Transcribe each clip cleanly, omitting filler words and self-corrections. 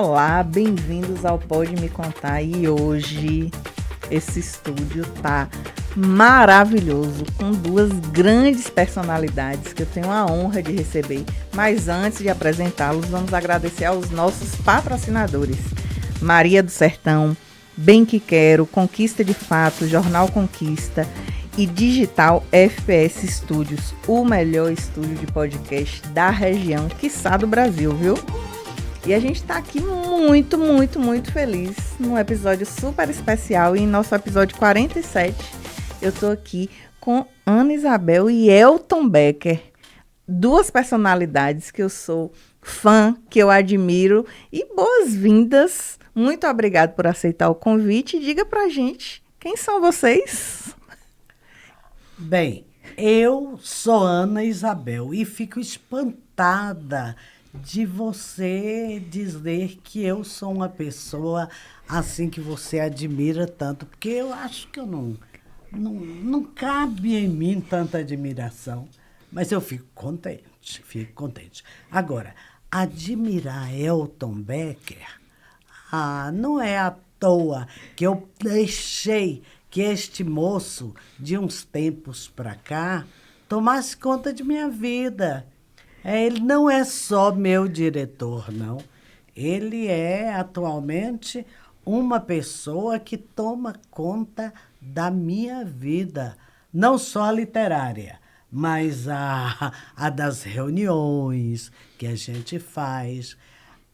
Olá, bem-vindos ao Pode Me Contar. E hoje esse estúdio tá maravilhoso, com duas grandes personalidades que eu tenho a honra de receber. Mas antes de apresentá-los, vamos agradecer aos nossos patrocinadores. Maria do Sertão, Bem Que Quero, Conquista de Fato, Jornal Conquista e Digital FPS Studios, o melhor estúdio de podcast da região, quiçá do Brasil, viu? E a gente tá aqui muito feliz num episódio super especial. E em nosso episódio 47, eu tô aqui com Ana Isabel e Elton Becker, duas personalidades que eu sou fã, que eu admiro. E boas-vindas, muito obrigada por aceitar o convite. Diga pra gente, quem são vocês? Bem, eu sou Ana Isabel e fico espantada de você dizer que eu sou uma pessoa assim que você admira tanto, porque eu acho que eu não cabe em mim tanta admiração, mas eu fico contente. Agora, admirar Elton Becker, não é à toa que eu deixei que este moço, de uns tempos para cá, tomasse conta de minha vida. Ele não é só meu diretor, não. Ele é, atualmente, uma pessoa que toma conta da minha vida. Não só a literária, mas a das reuniões que a gente faz.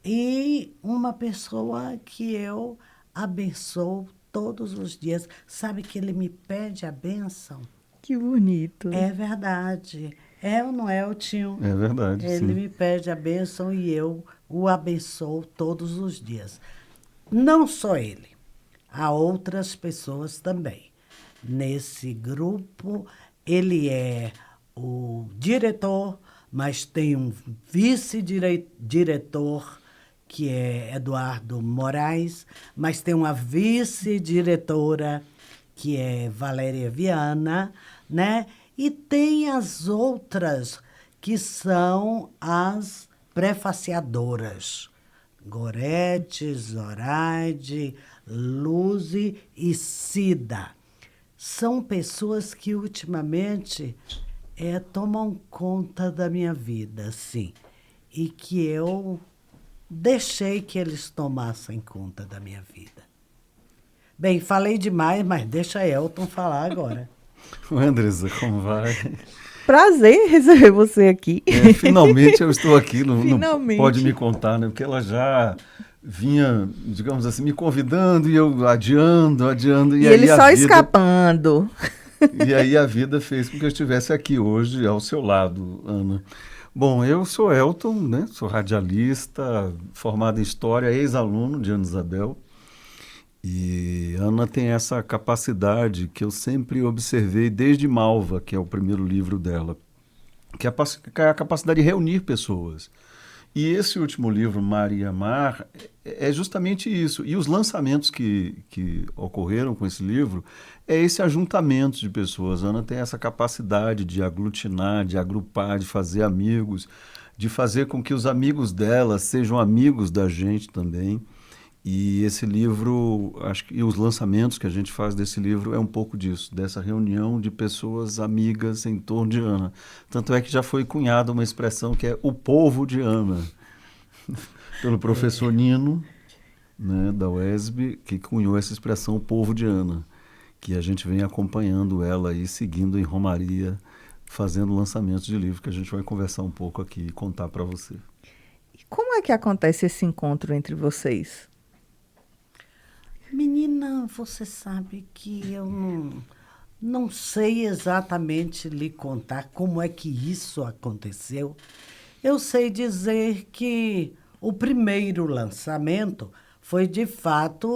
E uma pessoa que eu abençoo todos os dias. Sabe que ele me pede a bênção? Que bonito. É verdade. É ou não é, Otinho? É verdade, Ele sim. me pede a bênção e eu o abençoo todos os dias. Não só ele, há outras pessoas também. Nesse grupo, ele é o diretor, mas tem um vice-diretor, que é Eduardo Moraes, mas tem uma vice-diretora, que é Valéria Viana, né? E tem as outras, que são as prefaciadoras. Gorete, Zoraide, Luzi e Cida. São pessoas que ultimamente tomam conta da minha vida, sim. E que eu deixei que eles tomassem conta da minha vida. Bem, falei demais, mas deixa Elton falar agora. Andresa, como vai? Prazer receber você aqui. Finalmente eu estou aqui, não Finalmente. pode me contar, né? Porque ela já vinha, digamos assim, me convidando e eu adiando. E aí ele a só vida, escapando. E aí a vida fez com que eu estivesse aqui hoje ao seu lado, Ana. Bom, eu sou Elton, né? Sou radialista, formado em História, ex-aluno de Ana Isabel. E Ana tem essa capacidade que eu sempre observei desde Malva, que é o primeiro livro dela, que é a capacidade de reunir pessoas. E esse último livro, Maria Mar, é justamente isso. E os lançamentos que ocorreram com esse livro é esse ajuntamento de pessoas. Ana tem essa capacidade de aglutinar, de agrupar, de fazer amigos, de fazer com que os amigos dela sejam amigos da gente também. E esse livro, acho que os lançamentos que a gente faz desse livro é um pouco disso, dessa reunião de pessoas amigas em torno de Ana. Tanto é que já foi cunhada uma expressão que é o povo de Ana, pelo professor Nino, né, da UESB, que cunhou essa expressão, o povo de Ana, que a gente vem acompanhando ela aí, seguindo em Romaria, fazendo lançamentos de livro, que a gente vai conversar um pouco aqui e contar para você. E como é que acontece esse encontro entre vocês? Menina, você sabe que eu não sei exatamente lhe contar como é que isso aconteceu. Eu sei dizer que o primeiro lançamento foi, de fato,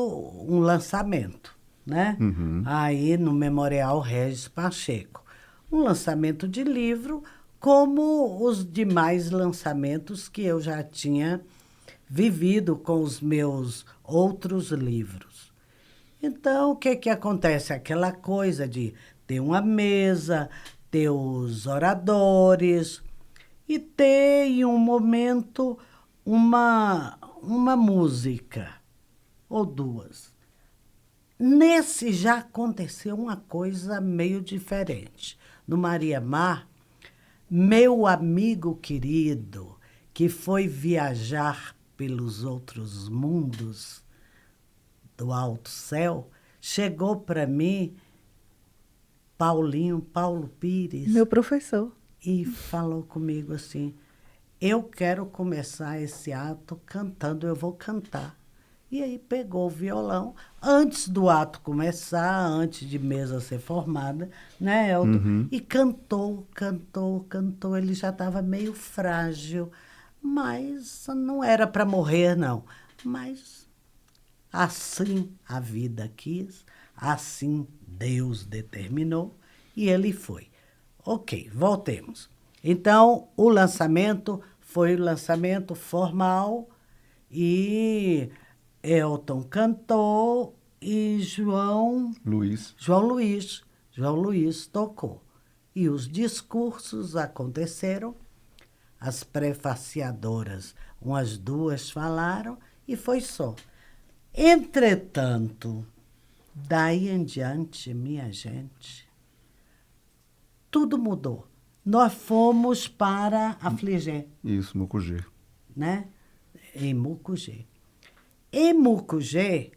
um lançamento, né? Uhum. Aí no Memorial Régis Pacheco. Um lançamento de livro, como os demais lançamentos que eu já tinha vivido com os meus outros livros. Então, o que acontece? Aquela coisa de ter uma mesa, ter os oradores e ter, em um momento, uma música ou duas. Nesse já aconteceu uma coisa meio diferente. No Maria Mar, meu amigo querido, que foi viajar pelos outros mundos do alto céu, chegou para mim, Paulo Pires, Meu professor. e falou comigo assim: eu quero começar esse ato cantando, eu vou cantar. E aí pegou o violão, antes do ato começar, antes de mesa ser formada, né, Elton? E cantou. Ele já estava meio frágil, mas não era para morrer, não. Mas assim a vida quis, assim Deus determinou, e ele foi. Ok, voltemos. Então, o lançamento foi o lançamento formal e Elton cantou e João Luiz tocou. E os discursos aconteceram, as prefaciadoras, umas duas falaram e foi só. Entretanto, daí em diante, minha gente, tudo mudou. Nós fomos para a Fligê. Isso, Mucugê. Né? Em Mucugê. Em Mucugê,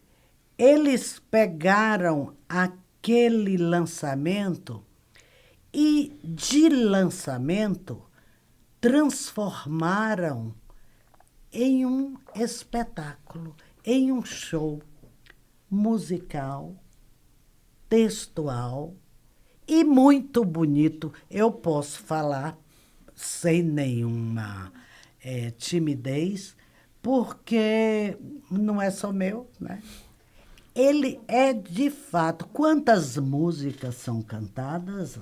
eles pegaram aquele lançamento e, de lançamento, transformaram em um espetáculo, em um show musical, textual e muito bonito. Eu posso falar sem nenhuma timidez, porque não é só meu, né? Ele é, de fato, quantas músicas são cantadas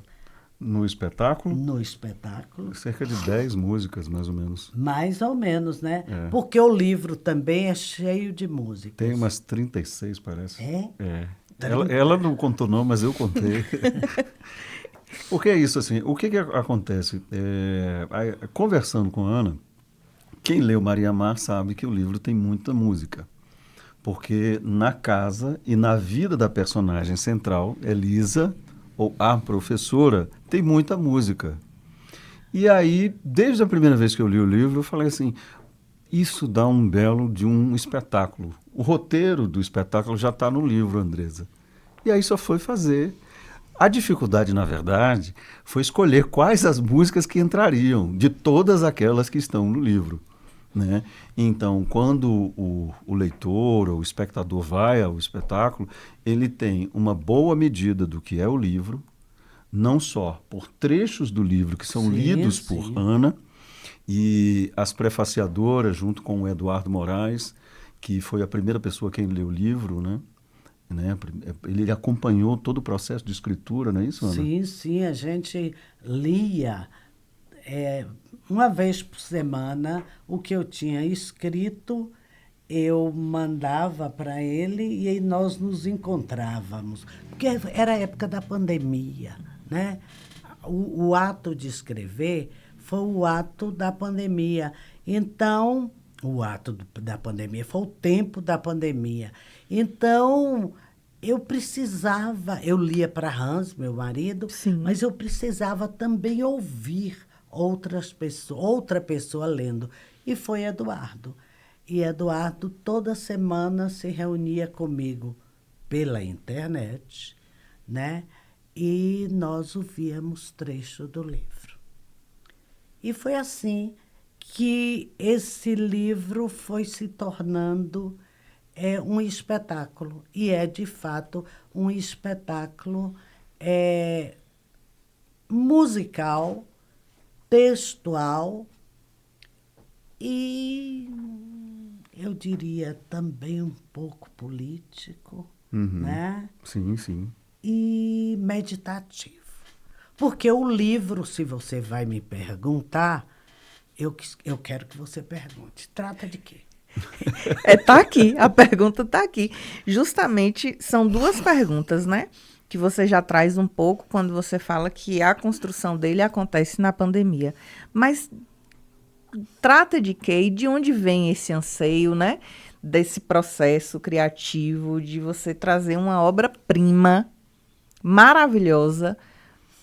No espetáculo? no espetáculo? Cerca de 10 músicas, mais ou menos. Mais ou menos, né? É. Porque o livro também é cheio de músicas. Tem umas 36, parece. É? É. Ela não contou não, mas eu contei. Porque é isso, assim, o que acontece? Conversando com a Ana, quem leu Maria Mar sabe que o livro tem muita música. Porque na casa e na vida da personagem central, Elisa, ou a professora, tem muita música. E aí, desde a primeira vez que eu li o livro, eu falei assim, isso dá um belo de um espetáculo. O roteiro do espetáculo já está no livro, Andresa. E aí só foi fazer. A dificuldade, na verdade, foi escolher quais as músicas que entrariam, de todas aquelas que estão no livro. Né? Então, quando o leitor ou o espectador vai ao espetáculo, ele tem uma boa medida do que é o livro, não só por trechos do livro que são lidos por Ana, e as prefaciadoras, junto com o Eduardo Moraes, que foi a primeira pessoa quem leu o livro, né? Ele acompanhou todo o processo de escritura, não é isso, Ana? Sim, a gente lia uma vez por semana o que eu tinha escrito, eu mandava para ele e aí nós nos encontrávamos. Porque era a época da pandemia, né? O ato de escrever foi o ato da pandemia. Então, o ato da pandemia foi o tempo da pandemia. Então, eu lia para Hans, meu marido, Sim. mas eu precisava também ouvir outra pessoa lendo. E foi Eduardo. E Eduardo toda semana se reunia comigo pela internet, né? E nós ouvíamos trecho do livro. E foi assim que esse livro foi se tornando um espetáculo. E é, de fato, um espetáculo musical, textual e, eu diria, também um pouco político, né? Sim, sim. E meditativo. Porque o livro, se você vai me perguntar, eu quero que você pergunte. Trata de quê? Tá aqui, a pergunta tá aqui. Justamente, são duas perguntas, né? Que você já traz um pouco quando você fala que a construção dele acontece na pandemia. Mas trata de quê? E de onde vem esse anseio, né? Desse processo criativo de você trazer uma obra-prima maravilhosa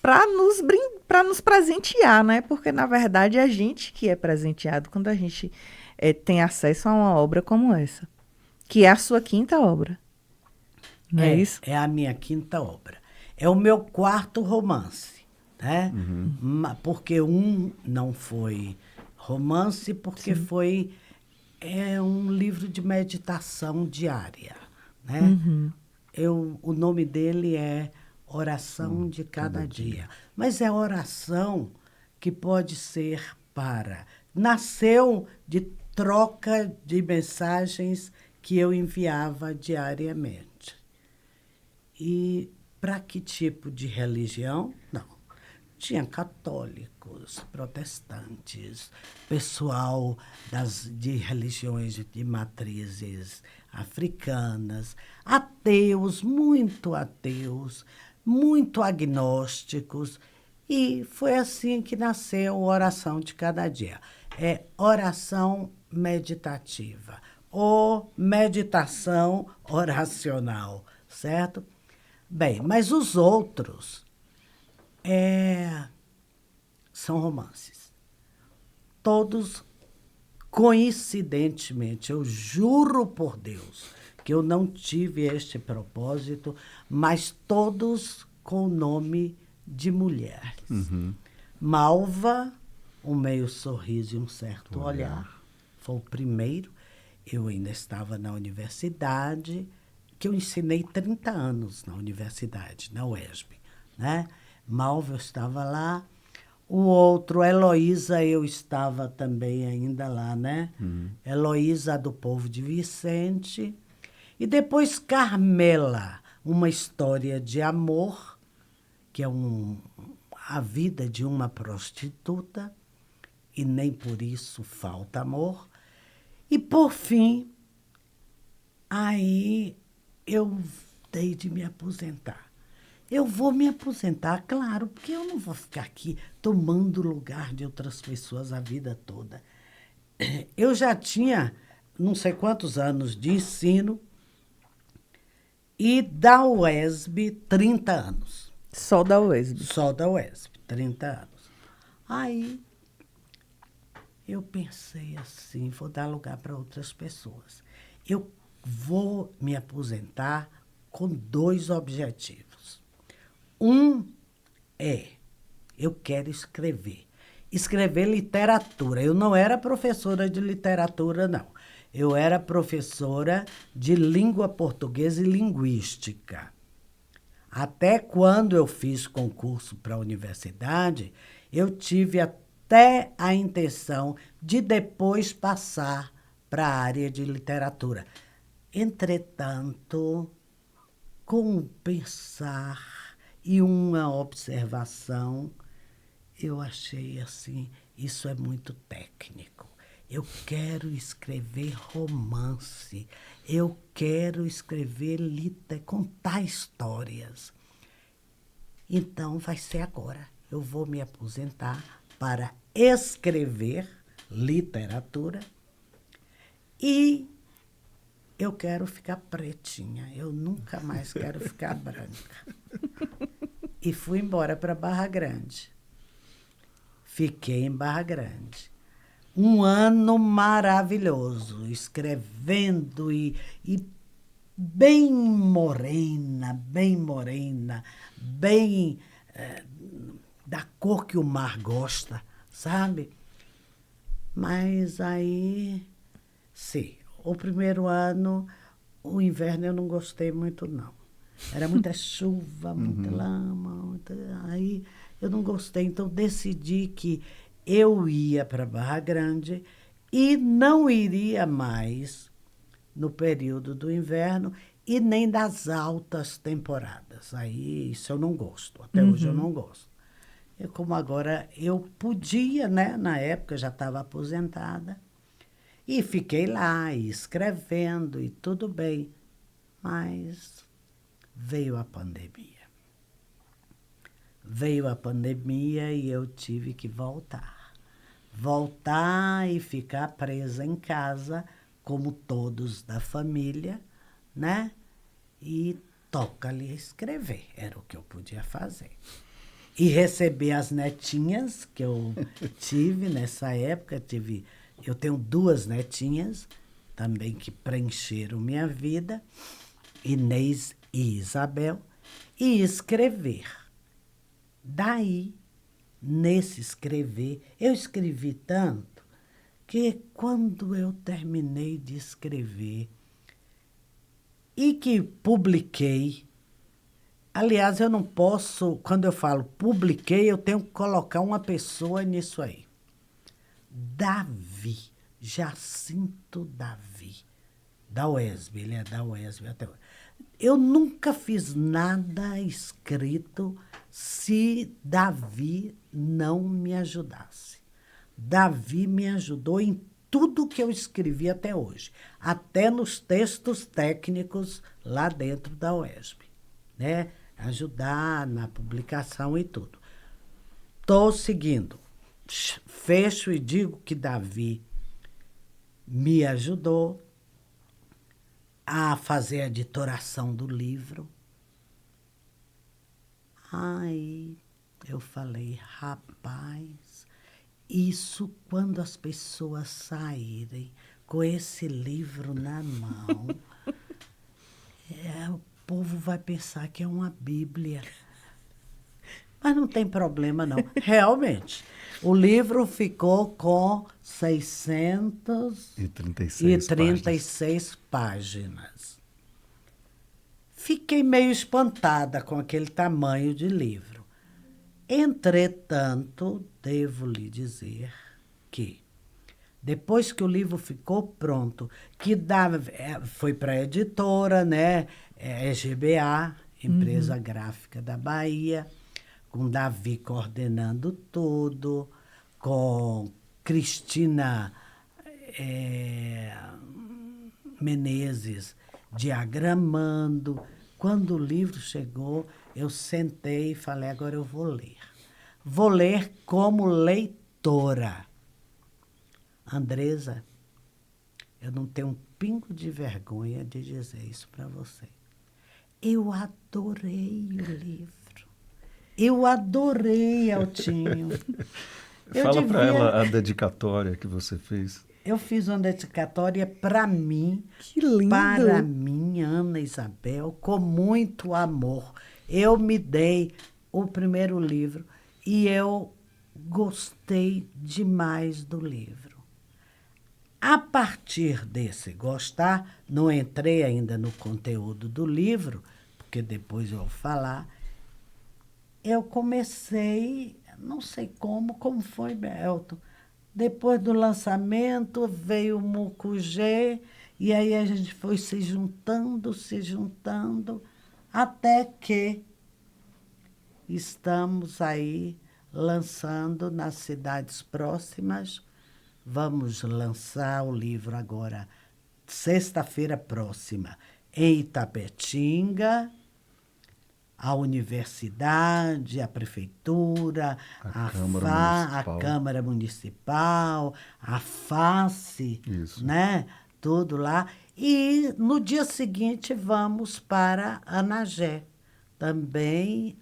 para nos presentear, né? Porque, na verdade, é a gente que é presenteado quando a gente tem acesso a uma obra como essa, que é a sua quinta obra. Não é isso? É a minha quinta obra. É o meu quarto romance, né? Porque um não foi romance, porque foi um livro de meditação diária, né? O nome dele é Oração de Cada Dia. Mas é oração que pode ser para... Nasceu de troca de mensagens que eu enviava diariamente. E para que tipo de religião? Não. Tinha católicos, protestantes, pessoal de religiões de matrizes africanas, ateus, muito agnósticos. E foi assim que nasceu a Oração de Cada Dia. É oração meditativa ou meditação oracional, certo? Bem, mas os outros são romances. Todos, coincidentemente, eu juro por Deus que eu não tive este propósito, mas todos com o nome de mulheres. Malva, um meio sorriso e um certo olhar, foi o primeiro. Eu ainda estava na universidade, que eu ensinei 30 anos na universidade, na UESB, né? Malva, eu estava lá. O outro, Heloísa, eu estava também ainda lá, né? Heloísa, do Povo de Vicente. E depois Carmela, uma história de amor, que é a vida de uma prostituta, e nem por isso falta amor. E, por fim, aí eu dei de me aposentar. Eu vou me aposentar, claro, porque eu não vou ficar aqui tomando lugar de outras pessoas a vida toda. Eu já tinha não sei quantos anos de ensino e da UESB 30 anos. Só da UESB. Só da UESB, 30 anos. Aí eu pensei assim, vou dar lugar para outras pessoas. Eu vou me aposentar com 2 objetivos. Um eu quero escrever. Escrever literatura. Eu não era professora de literatura, não. Eu era professora de língua portuguesa e linguística. Até quando eu fiz concurso para a universidade, eu tive até a intenção de depois passar para a área de literatura. Entretanto, com o pensar e uma observação, eu achei assim, isso é muito técnico. Eu quero escrever romance, eu quero escrever contar histórias. Então, vai ser agora. Eu vou me aposentar para escrever literatura e eu quero ficar pretinha. Eu nunca mais quero ficar branca. E fui embora para Barra Grande. Fiquei em Barra Grande. Um ano maravilhoso, escrevendo e bem morena, bem da cor que o mar gosta, sabe? Mas aí, sim, o primeiro ano, o inverno eu não gostei muito, não. Era muita chuva, muita lama, aí eu não gostei. Então, decidi que eu ia para Barra Grande e não iria mais no período do inverno e nem das altas temporadas. Aí, isso eu não gosto. Até hoje eu não gosto. Como agora eu podia, né? Na época eu já estava aposentada. E fiquei lá, escrevendo, e tudo bem. Mas veio a pandemia. Veio a pandemia e eu tive que voltar. voltar e ficar presa em casa, como todos da família, né? E toca-lhe escrever, era o que eu podia fazer. E receber as netinhas que eu tive nessa época, eu tenho 2 netinhas também que preencheram minha vida, Inês e Isabel, e escrever. Daí, nesse escrever, eu escrevi tanto que quando eu terminei de escrever e que publiquei, aliás, eu não posso, quando eu falo publiquei, eu tenho que colocar uma pessoa nisso aí. Davi, Jacinto Davi, da UESB, ele é da UESB até hoje. Eu nunca fiz nada escrito se Davi não me ajudasse. Davi me ajudou em tudo que eu escrevi até hoje, até nos textos técnicos lá dentro da UESB, né? Ajudar na publicação e tudo. Estou seguindo. Fecho e digo que Davi me ajudou a fazer a editoração do livro. Aí eu falei, rapaz, isso quando as pessoas saírem com esse livro na mão, o povo vai pensar que é uma Bíblia. Mas não tem problema, não. Realmente, o livro ficou com 636 páginas. Fiquei meio espantada com aquele tamanho de livro. Entretanto, devo lhe dizer que, depois que o livro ficou pronto, foi para a editora, né? EGBA, Empresa Gráfica da Bahia, com Davi coordenando tudo, com Cristina Menezes diagramando. Quando o livro chegou, eu sentei e falei, agora eu vou ler. Vou ler como leitora. Andresa, eu não tenho um pingo de vergonha de dizer isso para você. Eu adorei o livro. Eu adorei, Eltinho. Fala para ela a dedicatória que você fez. Eu fiz uma dedicatória para mim. Que lindo! Para mim, Ana Isabel, com muito amor. Eu me dei o primeiro livro e eu gostei demais do livro. A partir desse gostar, não entrei ainda no conteúdo do livro, porque depois eu vou falar, eu comecei, não sei como foi, Elton. Depois do lançamento, veio o Mucugê, e aí a gente foi se juntando, até que estamos aí lançando nas cidades próximas. Vamos lançar o livro agora, sexta-feira próxima, em Itapetinga, a universidade, a prefeitura, a Câmara Municipal, a FACE, né? Tudo lá. E no dia seguinte vamos para Anagé, também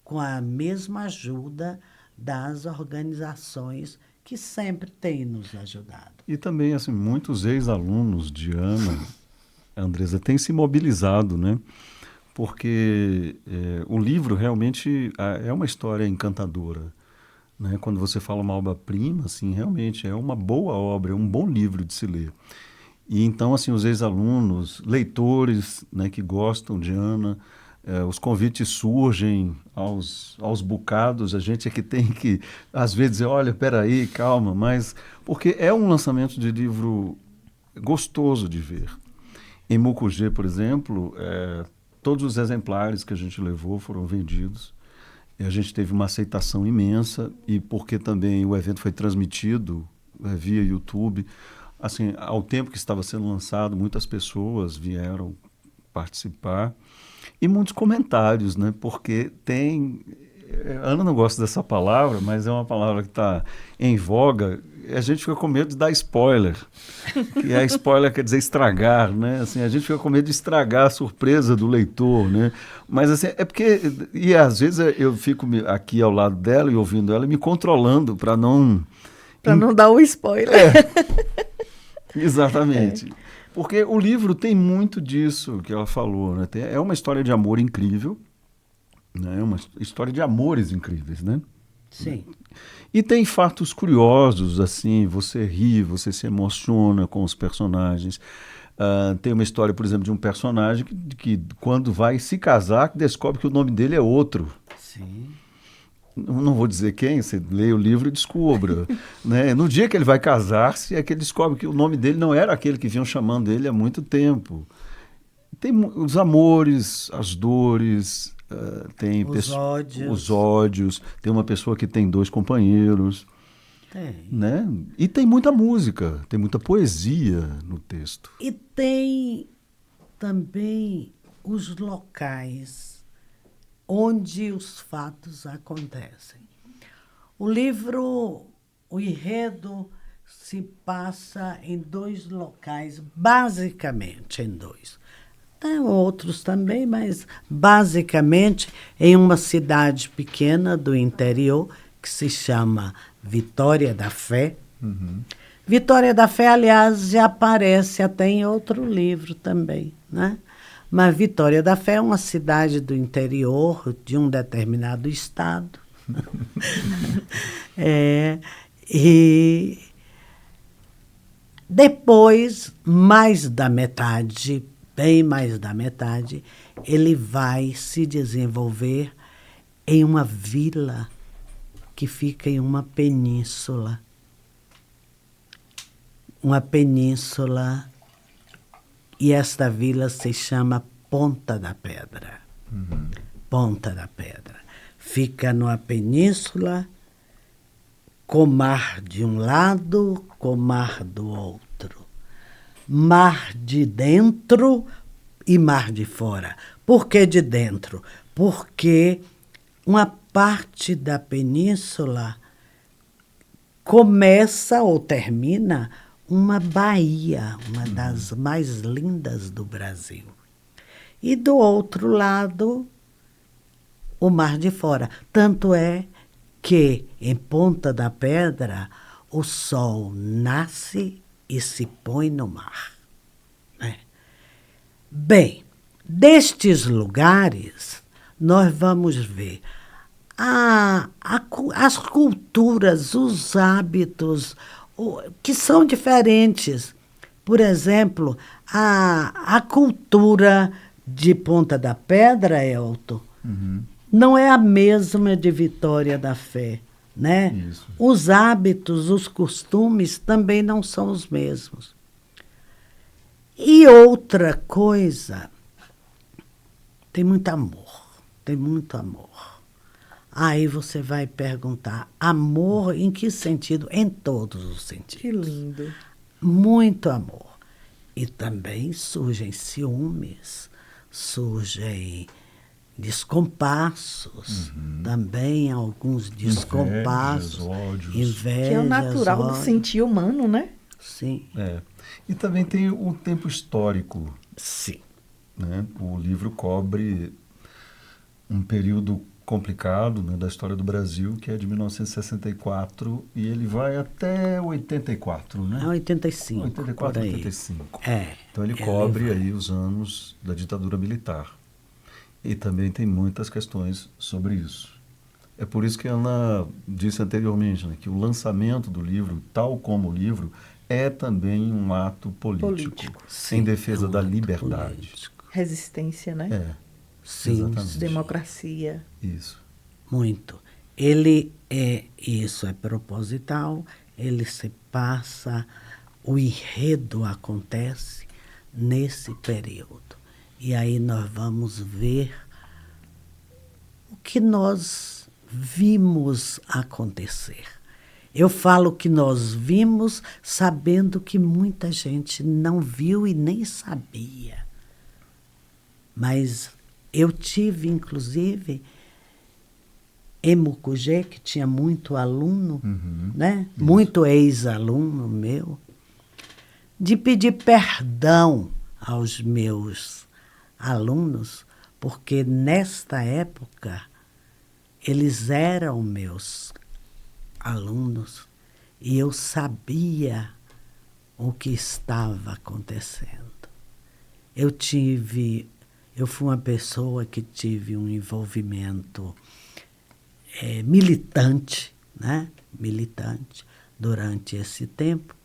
com a mesma ajuda das organizações que sempre têm nos ajudado. E também, assim, muitos ex-alunos de Ana, Andresa, têm se mobilizado, né? Porque o livro realmente é uma história encantadora, né? Quando você fala uma obra-prima, assim, realmente é uma boa obra, é um bom livro de se ler. E então, assim, os ex-alunos, leitores, né, que gostam de Ana, os convites surgem aos bocados, a gente é que tem que, às vezes, dizer, olha, peraí, calma, mas... Porque é um lançamento de livro gostoso de ver. Em Mucugê, por exemplo, todos os exemplares que a gente levou foram vendidos. E a gente teve uma aceitação imensa, e porque também o evento foi transmitido via YouTube, assim, ao tempo que estava sendo lançado, muitas pessoas vieram participar. E muitos comentários, né? Porque tem a Ana não gosta dessa palavra, mas é uma palavra que está em voga. A gente fica com medo de dar spoiler. E a spoiler quer dizer estragar, né? Assim, a gente fica com medo de estragar a surpresa do leitor, né? Mas assim, é porque... E às vezes eu fico aqui ao lado dela e ouvindo ela e me controlando para não... Para não dar o spoiler. Exatamente. Porque o livro tem muito disso que ela falou, né? É uma história de amor incrível, né? É uma história de amores incríveis, né? Sim. E tem fatos curiosos, assim, você ri, você se emociona com os personagens. Tem uma história, por exemplo, de um personagem que quando vai se casar, descobre que o nome dele é outro. Sim. Não vou dizer quem, você lê o livro e descubra. Né? No dia que ele vai casar-se, é que ele descobre que o nome dele não era aquele que vinham chamando ele há muito tempo. Tem os amores, as dores, tem os ódios. Tem uma pessoa que tem 2 companheiros. Tem. Né? E tem muita música, tem muita poesia no texto. E tem também os locais onde os fatos acontecem. O livro, o enredo, se passa em 2 locais, basicamente em 2. Tem outros também, mas basicamente em uma cidade pequena do interior, que se chama Vitória da Fé. Uhum. Vitória da Fé, aliás, já aparece até em outro livro também, né? Mas Vitória da Fé é uma cidade do interior de um determinado estado. E depois, mais da metade, bem mais da metade, ele vai se desenvolver em uma vila que fica em uma península. Uma península, e esta vila se chama Ponta da Pedra. Uhum. Ponta da Pedra. Fica numa península, com mar de um lado, com mar do outro. Mar de dentro e mar de fora. Por que de dentro? Porque uma parte da península começa ou termina uma baía, uma das mais lindas do Brasil. E do outro lado, o mar de fora. Tanto é que, em Ponta da Pedra, o sol nasce e se põe no mar. Né? Bem, destes lugares, nós vamos ver as culturas, os hábitos, que são diferentes. Por exemplo, a cultura de Ponta da Pedra, Elton, não é a mesma de Vitória da Fé. Né? Isso. Os hábitos, os costumes também não são os mesmos. E outra coisa, tem muito amor, tem muito amor. Aí você vai perguntar, amor em que sentido? Em todos os sentidos. Que lindo. Muito amor. E também surgem ciúmes, surgem descompassos, também alguns descompassos, invejas, que é o natural do sentir humano, né? Sim. E também tem o tempo histórico. Sim. Né? O livro cobre um período complicado, né, da história do Brasil, que é de 1964, e ele vai até 84, né? 85. 84, 85. Então ele ele cobre vai. aí os anos da ditadura militar. E também tem muitas questões sobre isso. É por isso que a Ana disse anteriormente, né, que o lançamento do livro, tal como o livro, é também um ato político. Sim, em defesa é um da ato liberdade. político. Resistência, né? Sim, exatamente. Democracia. Isso. muito. Isso é proposital, ele se passa, o enredo acontece nesse período. E aí nós vamos ver o que nós vimos acontecer. Eu falo que nós vimos sabendo que muita gente não viu e nem sabia. Mas eu tive, inclusive, em Mucugê, que tinha muito aluno, Uhum. né? Muito ex-aluno meu, de pedir perdão aos meus alunos, porque nesta época eles eram meus alunos e eu sabia o que estava acontecendo. Eu fui uma pessoa que tive um envolvimento militante, né? Militante durante esse tempo,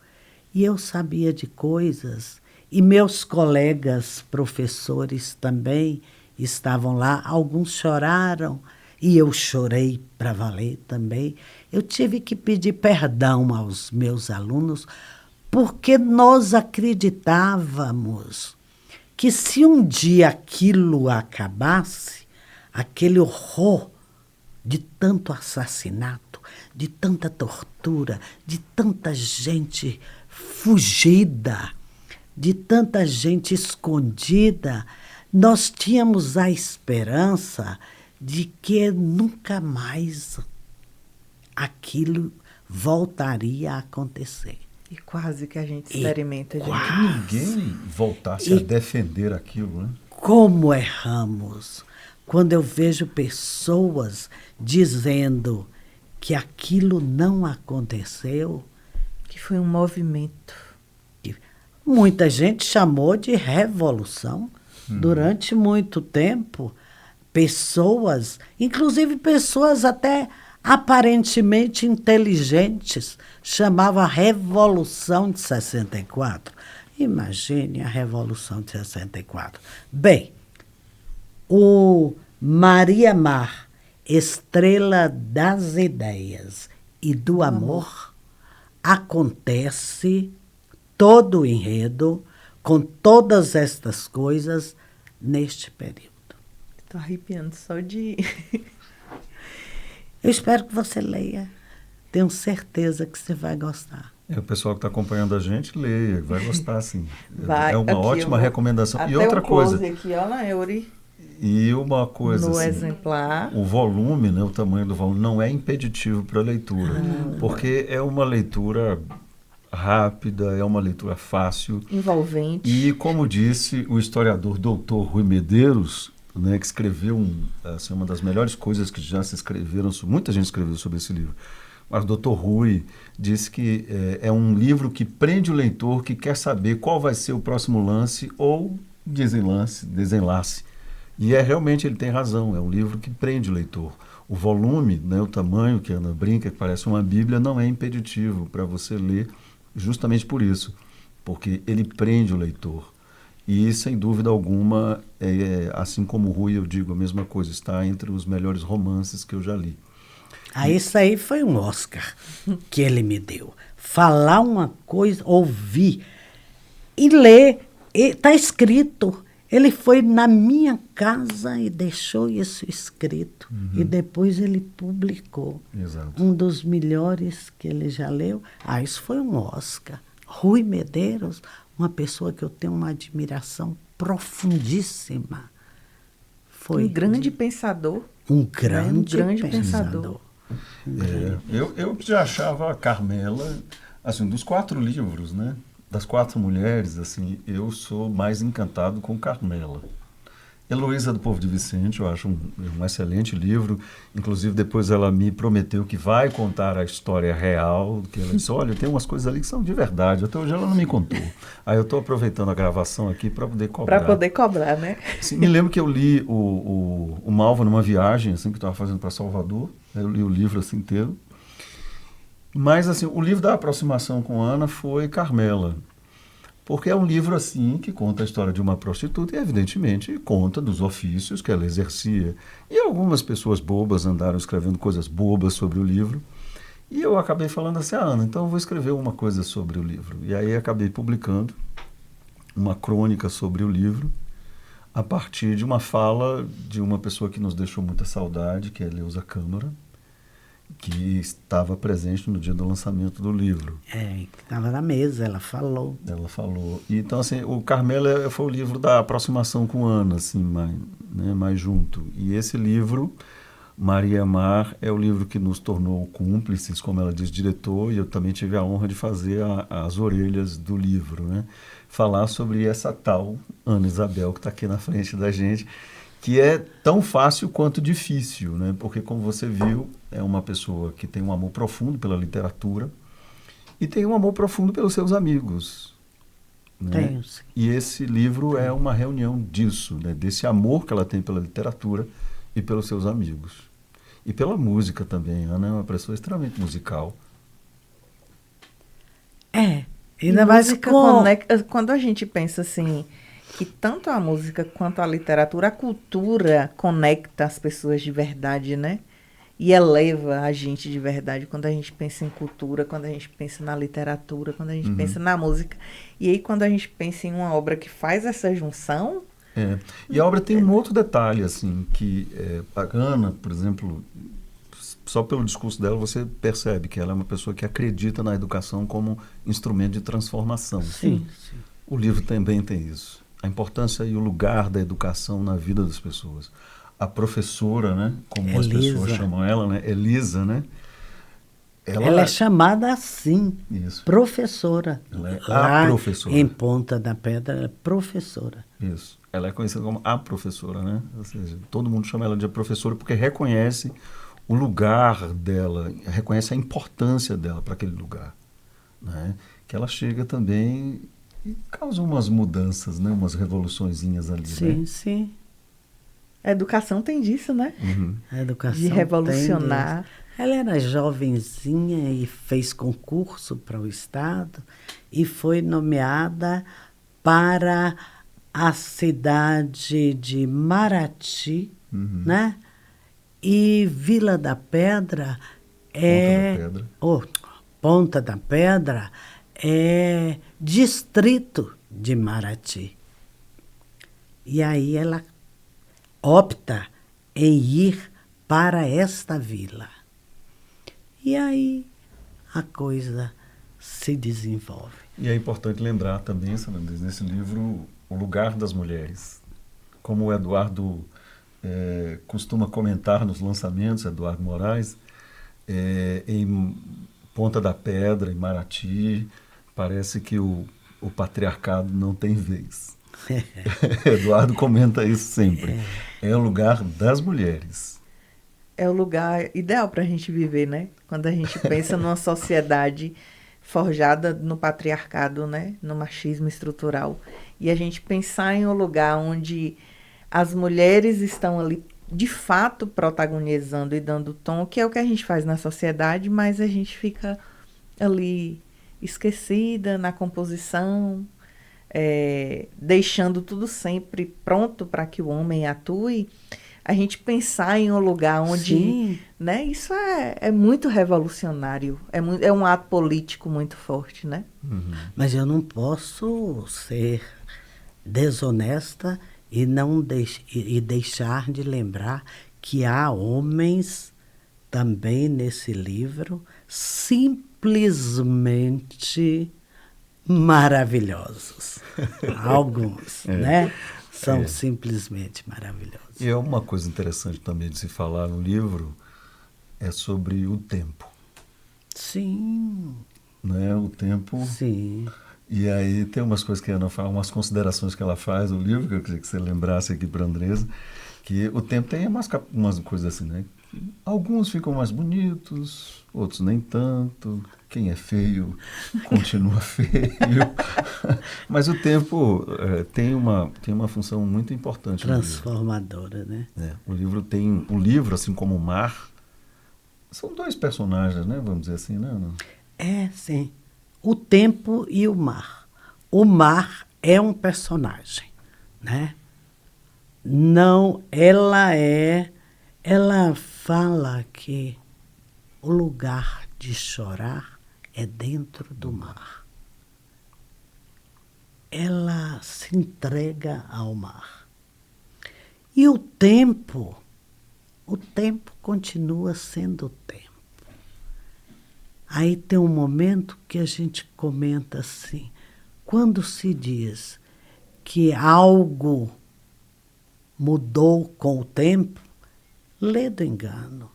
e eu sabia de coisas, e meus colegas professores também estavam lá, alguns choraram, e eu chorei para valer também. Eu tive que pedir perdão aos meus alunos, porque nós acreditávamos que se um dia aquilo acabasse, aquele horror de tanto assassinato, de tanta tortura, de tanta gente fugida, de tanta gente escondida, nós tínhamos a esperança de que nunca mais aquilo voltaria a acontecer. E quase que a gente experimenta, gente. Que ninguém voltasse a defender aquilo, né? Como erramos quando eu vejo pessoas dizendo que aquilo não aconteceu. Que foi um movimento. Muita gente chamou de revolução durante muito tempo. Pessoas, inclusive pessoas até aparentemente inteligentes, chamavam a Revolução de 64. Imagine a Revolução de 64. Bem, o Maria Mar, estrela das ideias e do amor, acontece todo o enredo com todas estas coisas neste período. Estou arrepiando só de... Eu espero que você leia. Tenho certeza que você vai gostar. O pessoal que está acompanhando a gente, leia, vai gostar, sim. Vai, é uma aqui, ótima recomendação. Até E outra coisa. Aqui, ó, na Euri. E uma coisa No assim, exemplar. o volume, né, o tamanho do volume, não é impeditivo para a leitura, porque é uma leitura rápida, é uma leitura fácil. Envolvente. E, como disse o historiador Dr. Rui Medeiros, né, que escreveu assim, uma das melhores coisas que já se escreveram, muita gente escreveu sobre esse livro, mas o Dr. Rui disse que é um livro que prende o leitor que quer saber qual vai ser o próximo lance ou desenlace. E realmente ele tem razão, é um livro que prende o leitor. O volume, né, o tamanho que a Ana brinca, que parece uma Bíblia, não é impeditivo para você ler, justamente por isso, porque ele prende o leitor. E, sem dúvida alguma, assim como o Rui, eu digo a mesma coisa, está entre os melhores romances que eu já li. Isso aí foi um Oscar que ele me deu. Falar uma coisa, ouvir e ler. Está escrito. Ele foi na minha casa e deixou isso escrito. E depois ele publicou. Exato. Um dos melhores que ele já leu. Isso foi um Oscar. Rui Medeiros, uma pessoa que eu tenho uma admiração profundíssima. Foi Um grande pensador. um grande pensador. Eu já achava a Carmela, assim, dos 4 livros, né? Das 4 mulheres, assim, eu sou mais encantado com Carmela. Heloísa do Povo de Vicente, eu acho um excelente livro. Inclusive, depois ela me prometeu que vai contar a história real. Que ela disse, olha, tem umas coisas ali que são de verdade. Até hoje ela não me contou. Aí eu estou aproveitando a gravação aqui para poder cobrar. Para poder cobrar, né? Assim, me lembro que eu li o Malva numa viagem, assim, que estava fazendo para Salvador. Eu li o livro assim inteiro. Mas, assim, o livro da aproximação com Ana foi Carmela. Porque é um livro, assim, que conta a história de uma prostituta e, evidentemente, conta dos ofícios que ela exercia. E algumas pessoas bobas andaram escrevendo coisas bobas sobre o livro. E eu acabei falando assim, Ana, então eu vou escrever uma coisa sobre o livro. E aí acabei publicando uma crônica sobre o livro a partir de uma fala de uma pessoa que nos deixou muita saudade, que é Leusa Câmara, que estava presente no dia do lançamento do livro. Estava na mesa, ela falou. Ela falou. Então, assim, o Carmela foi o livro da aproximação com Ana, assim, mais junto. E esse livro Maria Mar é o livro que nos tornou cúmplices, como ela diz, diretor, e eu também tive a honra de fazer as orelhas do livro, né? Falar sobre essa tal Ana Isabel que está aqui na frente da gente, que é tão fácil quanto difícil, né? Porque, como você viu, é uma pessoa que tem um amor profundo pela literatura e tem um amor profundo pelos seus amigos. Né? Tenho, sim. E esse livro é uma reunião disso, né? Desse amor que ela tem pela literatura e pelos seus amigos. E pela música também. Ana é uma pessoa extremamente musical. Ainda mais música com... conecta, quando a gente pensa assim, que tanto a música quanto a literatura, a cultura conecta as pessoas de verdade, né? E eleva a gente de verdade quando a gente pensa em cultura, quando a gente pensa na literatura, quando a gente pensa na música. E aí, quando a gente pensa em uma obra que faz essa junção... E a obra tem um outro detalhe, assim, que a Ana, por exemplo, só pelo discurso dela você percebe que ela é uma pessoa que acredita na educação como instrumento de transformação. Sim. O livro também tem isso. A importância e o lugar da educação na vida das pessoas. A professora, né, como as pessoas chamam ela, né, Elisa, né? Ela é chamada assim, isso. Professora. Ela é Lá a professora. em Ponta da Pedra, ela é professora. Isso. Ela é conhecida como a professora, né? Ou seja, todo mundo chama ela de professora porque reconhece o lugar dela, reconhece a importância dela para aquele lugar, né? Que ela chega também e causa umas mudanças, né? Umas revoluçõezinhas ali, Sim, né? sim. A educação tem disso, né? A educação De revolucionar. Ela era jovenzinha e fez concurso para o Estado e foi nomeada para a cidade de Marati, né? E Vila da Pedra Ponta da Pedra é distrito de Marati. E aí ela opta em ir para esta vila. E aí a coisa se desenvolve. E é importante lembrar também, Sarandes, nesse livro, o lugar das mulheres. Como o Eduardo costuma comentar nos lançamentos, Eduardo Moraes, em Ponta da Pedra, em Marati, parece que o patriarcado não tem vez. Eduardo comenta isso sempre. É o lugar das mulheres. É o lugar ideal para a gente viver, né? Quando a gente pensa numa sociedade forjada no patriarcado, né? No machismo estrutural. E a gente pensar em um lugar onde as mulheres estão ali, de fato, protagonizando e dando tom, que é o que a gente faz na sociedade, mas a gente fica ali esquecida na composição, deixando tudo sempre pronto para que o homem atue. A gente pensar em um lugar onde... né, isso é muito revolucionário. É um ato político muito forte, né? Mas eu não posso ser desonesta e não deixar de lembrar que há homens também nesse livro simplesmente maravilhosos. Alguns, né? São simplesmente maravilhosos. E é uma coisa interessante também de se falar no livro, é sobre o tempo. Sim. Né? O tempo... Sim. E aí tem umas coisas que a Ana fala, umas considerações que ela faz no livro, que eu queria que você lembrasse aqui para a Andresa, que o tempo tem umas coisas assim, né? Alguns ficam mais bonitos, outros nem tanto. Quem é feio continua feio. Mas o tempo tem uma função muito importante. Transformadora, né? O livro, assim como o mar, são dois personagens, né? Vamos dizer assim, né, Ana? Sim. O tempo e o mar. O mar é um personagem, né? Não, ela fala que o lugar de chorar é dentro do mar. Ela se entrega ao mar. E o tempo continua sendo o tempo. Aí tem um momento que a gente comenta assim, quando se diz que algo mudou com o tempo, Lê do engano.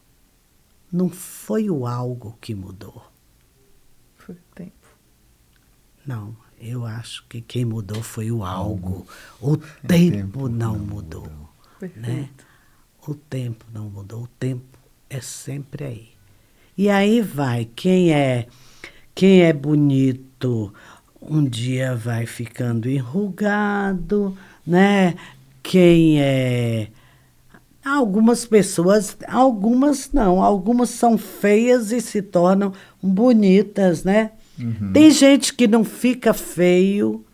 Não foi o algo que mudou. Foi o tempo. Não, eu acho que quem mudou foi o algo. O tempo não mudou. Né? Perfeito. O tempo não mudou. O tempo é sempre aí. E aí vai, quem é bonito, um dia vai ficando enrugado, né? Quem é... Algumas pessoas, algumas não, algumas são feias e se tornam bonitas, né? Uhum. Tem gente que não fica feio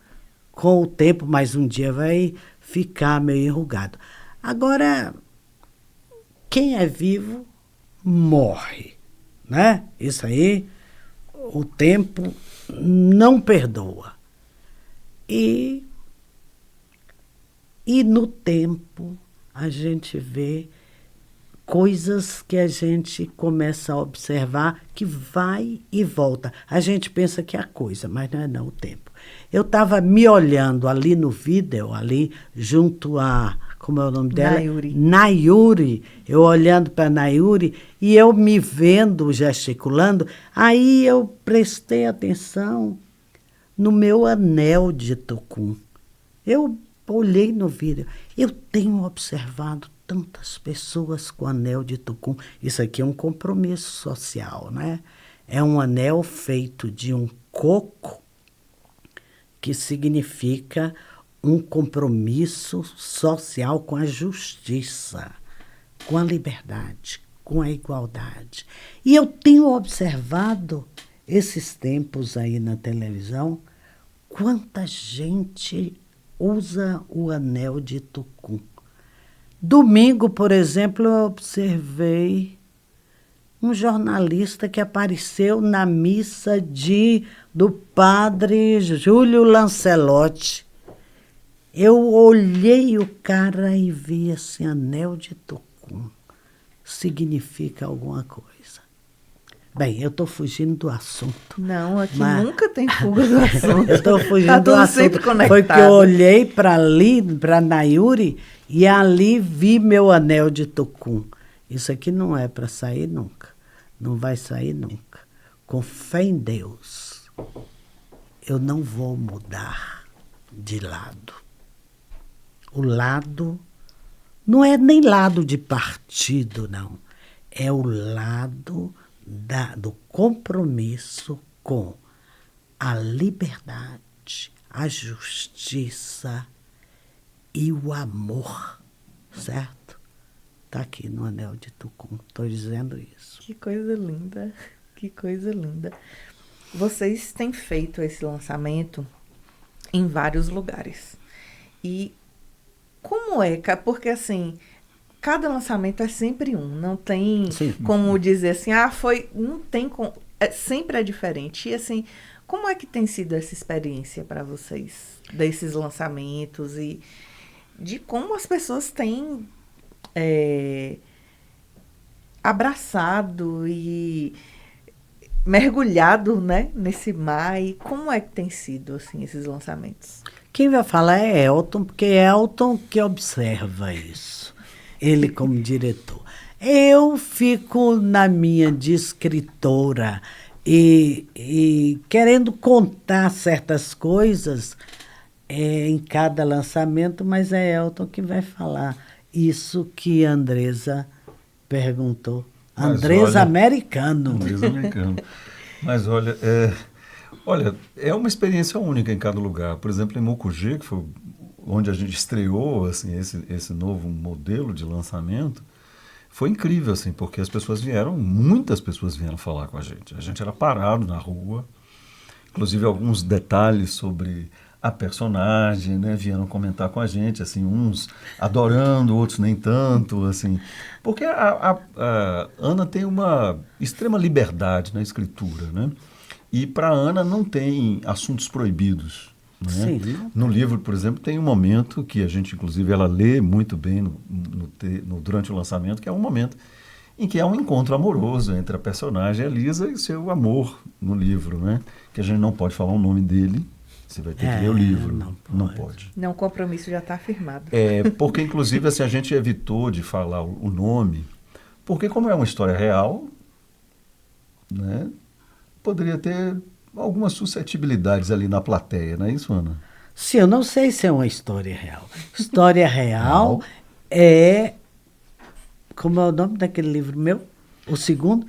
com o tempo, mas um dia vai ficar meio enrugado. Agora, quem é vivo morre, né? Isso aí, o tempo não perdoa. E no tempo a gente vê coisas que a gente começa a observar que vai e volta. A gente pensa que é a coisa, mas não é não, o tempo. Eu estava me olhando ali no vídeo, ali junto a... Como é o nome dela? Nayuri. Nayuri. Eu olhando para Nayuri e eu me vendo gesticulando. Aí eu prestei atenção no meu anel de tucum. Eu olhei no vídeo. Eu tenho observado tantas pessoas com anel de tucum. Isso aqui é um compromisso social, né? É um anel feito de um coco, que significa um compromisso social com a justiça, com a liberdade, com a igualdade. E eu tenho observado esses tempos aí na televisão, quanta gente usa o anel de tucum. Domingo, por exemplo, eu observei um jornalista que apareceu na missa do padre Júlio Lancelotti. Eu olhei o cara e vi esse anel de tucum. Significa alguma coisa. Bem, eu estou fugindo do assunto. Não, aqui nunca tem fuga do assunto. Eu estou fugindo do assunto. Sempre conectado. Foi que eu olhei para ali, para Nayuri, e ali vi meu anel de tucum. Isso aqui não é para sair nunca. Não vai sair nunca. Com fé em Deus, eu não vou mudar de lado. O lado não é nem lado de partido, não. É o lado do compromisso com a liberdade, a justiça e o amor, certo? Está aqui no anel de tucum, estou dizendo isso. Que coisa linda, que coisa linda. Vocês têm feito esse lançamento em vários lugares. E como é? Porque assim, cada lançamento é sempre um. Não tem como dizer assim, não tem como. Sempre é diferente. E assim, como é que tem sido essa experiência para vocês? Desses lançamentos e de como as pessoas têm abraçado e mergulhado, né, nesse mar. E como é que tem sido assim, esses lançamentos? Quem vai falar é Elton, porque é Elton que observa isso. Ele como diretor. Eu fico na minha de escritora e querendo contar certas coisas em cada lançamento, mas é Elton que vai falar isso que a Andresa perguntou. Andresa Americano. Andresa Americano. Mas olha, é uma experiência única em cada lugar. Por exemplo, em Mucugê, que foi onde a gente estreou assim, esse novo modelo de lançamento, foi incrível, assim, porque muitas pessoas vieram falar com a gente. A gente era parado na rua, inclusive alguns detalhes sobre a personagem, né, vieram comentar com a gente, assim, uns adorando, outros nem tanto, assim, porque a Ana tem uma extrema liberdade na escritura, né? E para a Ana não tem assuntos proibidos. Né? Sim. No livro, por exemplo, tem um momento que a gente, inclusive, ela lê muito bem durante o lançamento, que é um momento em que há um encontro amoroso entre a personagem Elisa e seu amor no livro, né? Que a gente não pode falar o nome dele, você vai ter que ler o livro. Não pode. Não, o compromisso já está firmado. Porque, inclusive, assim, a gente evitou de falar o nome, Porque como é uma história real, né, poderia ter algumas suscetibilidades ali na plateia, não é isso, Ana? Sim, eu não sei se é uma história real. História real Real. é... Como é o nome daquele livro meu? O segundo?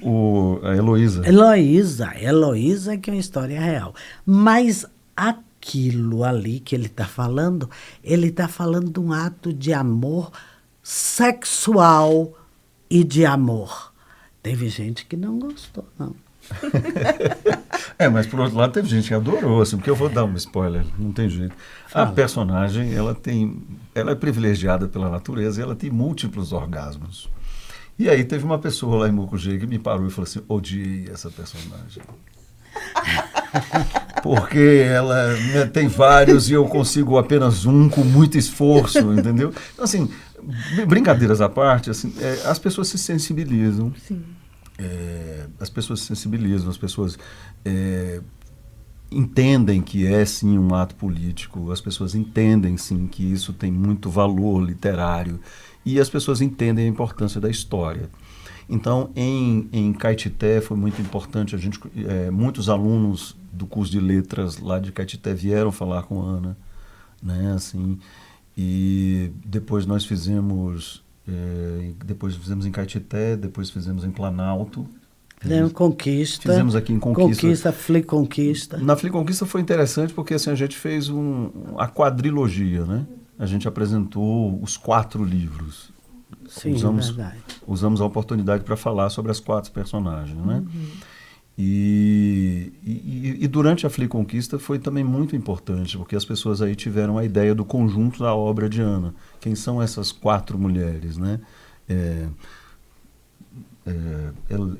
A Heloísa. Heloísa. Heloísa que é uma história real. Mas aquilo ali que ele está falando de um ato de amor sexual e de amor. Teve gente que não gostou, não. Mas por outro lado teve gente que adorou, assim, porque eu vou dar um spoiler, não tem jeito. A personagem, ela é privilegiada pela natureza e ela tem múltiplos orgasmos. E aí teve uma pessoa lá em Mucugê que me parou e falou assim, odiei essa personagem. Porque ela, né, tem vários e eu consigo apenas um com muito esforço, entendeu? Então, assim, brincadeiras à parte, assim, as pessoas se sensibilizam. Sim. As pessoas se sensibilizam, as pessoas entendem que é sim um ato político, as pessoas entendem sim que isso tem muito valor literário e as pessoas entendem a importância da história. Então, em Caetité foi muito importante, muitos alunos do curso de letras lá de Caetité vieram falar com a Ana, né, assim, e depois nós fizemos em Caetité, depois fizemos em Planalto. Fizemos Conquista. Fizemos aqui em Conquista. Conquista. Na Fli Conquista foi interessante porque assim, a gente fez a quadrilogia, né? A gente apresentou os 4 livros. Sim, verdade. Usamos a oportunidade para falar sobre as 4 personagens, né? Uhum. E durante a Fli Conquista foi também muito importante, porque as pessoas aí tiveram a ideia do conjunto da obra de Ana. Quem são essas 4 mulheres, né?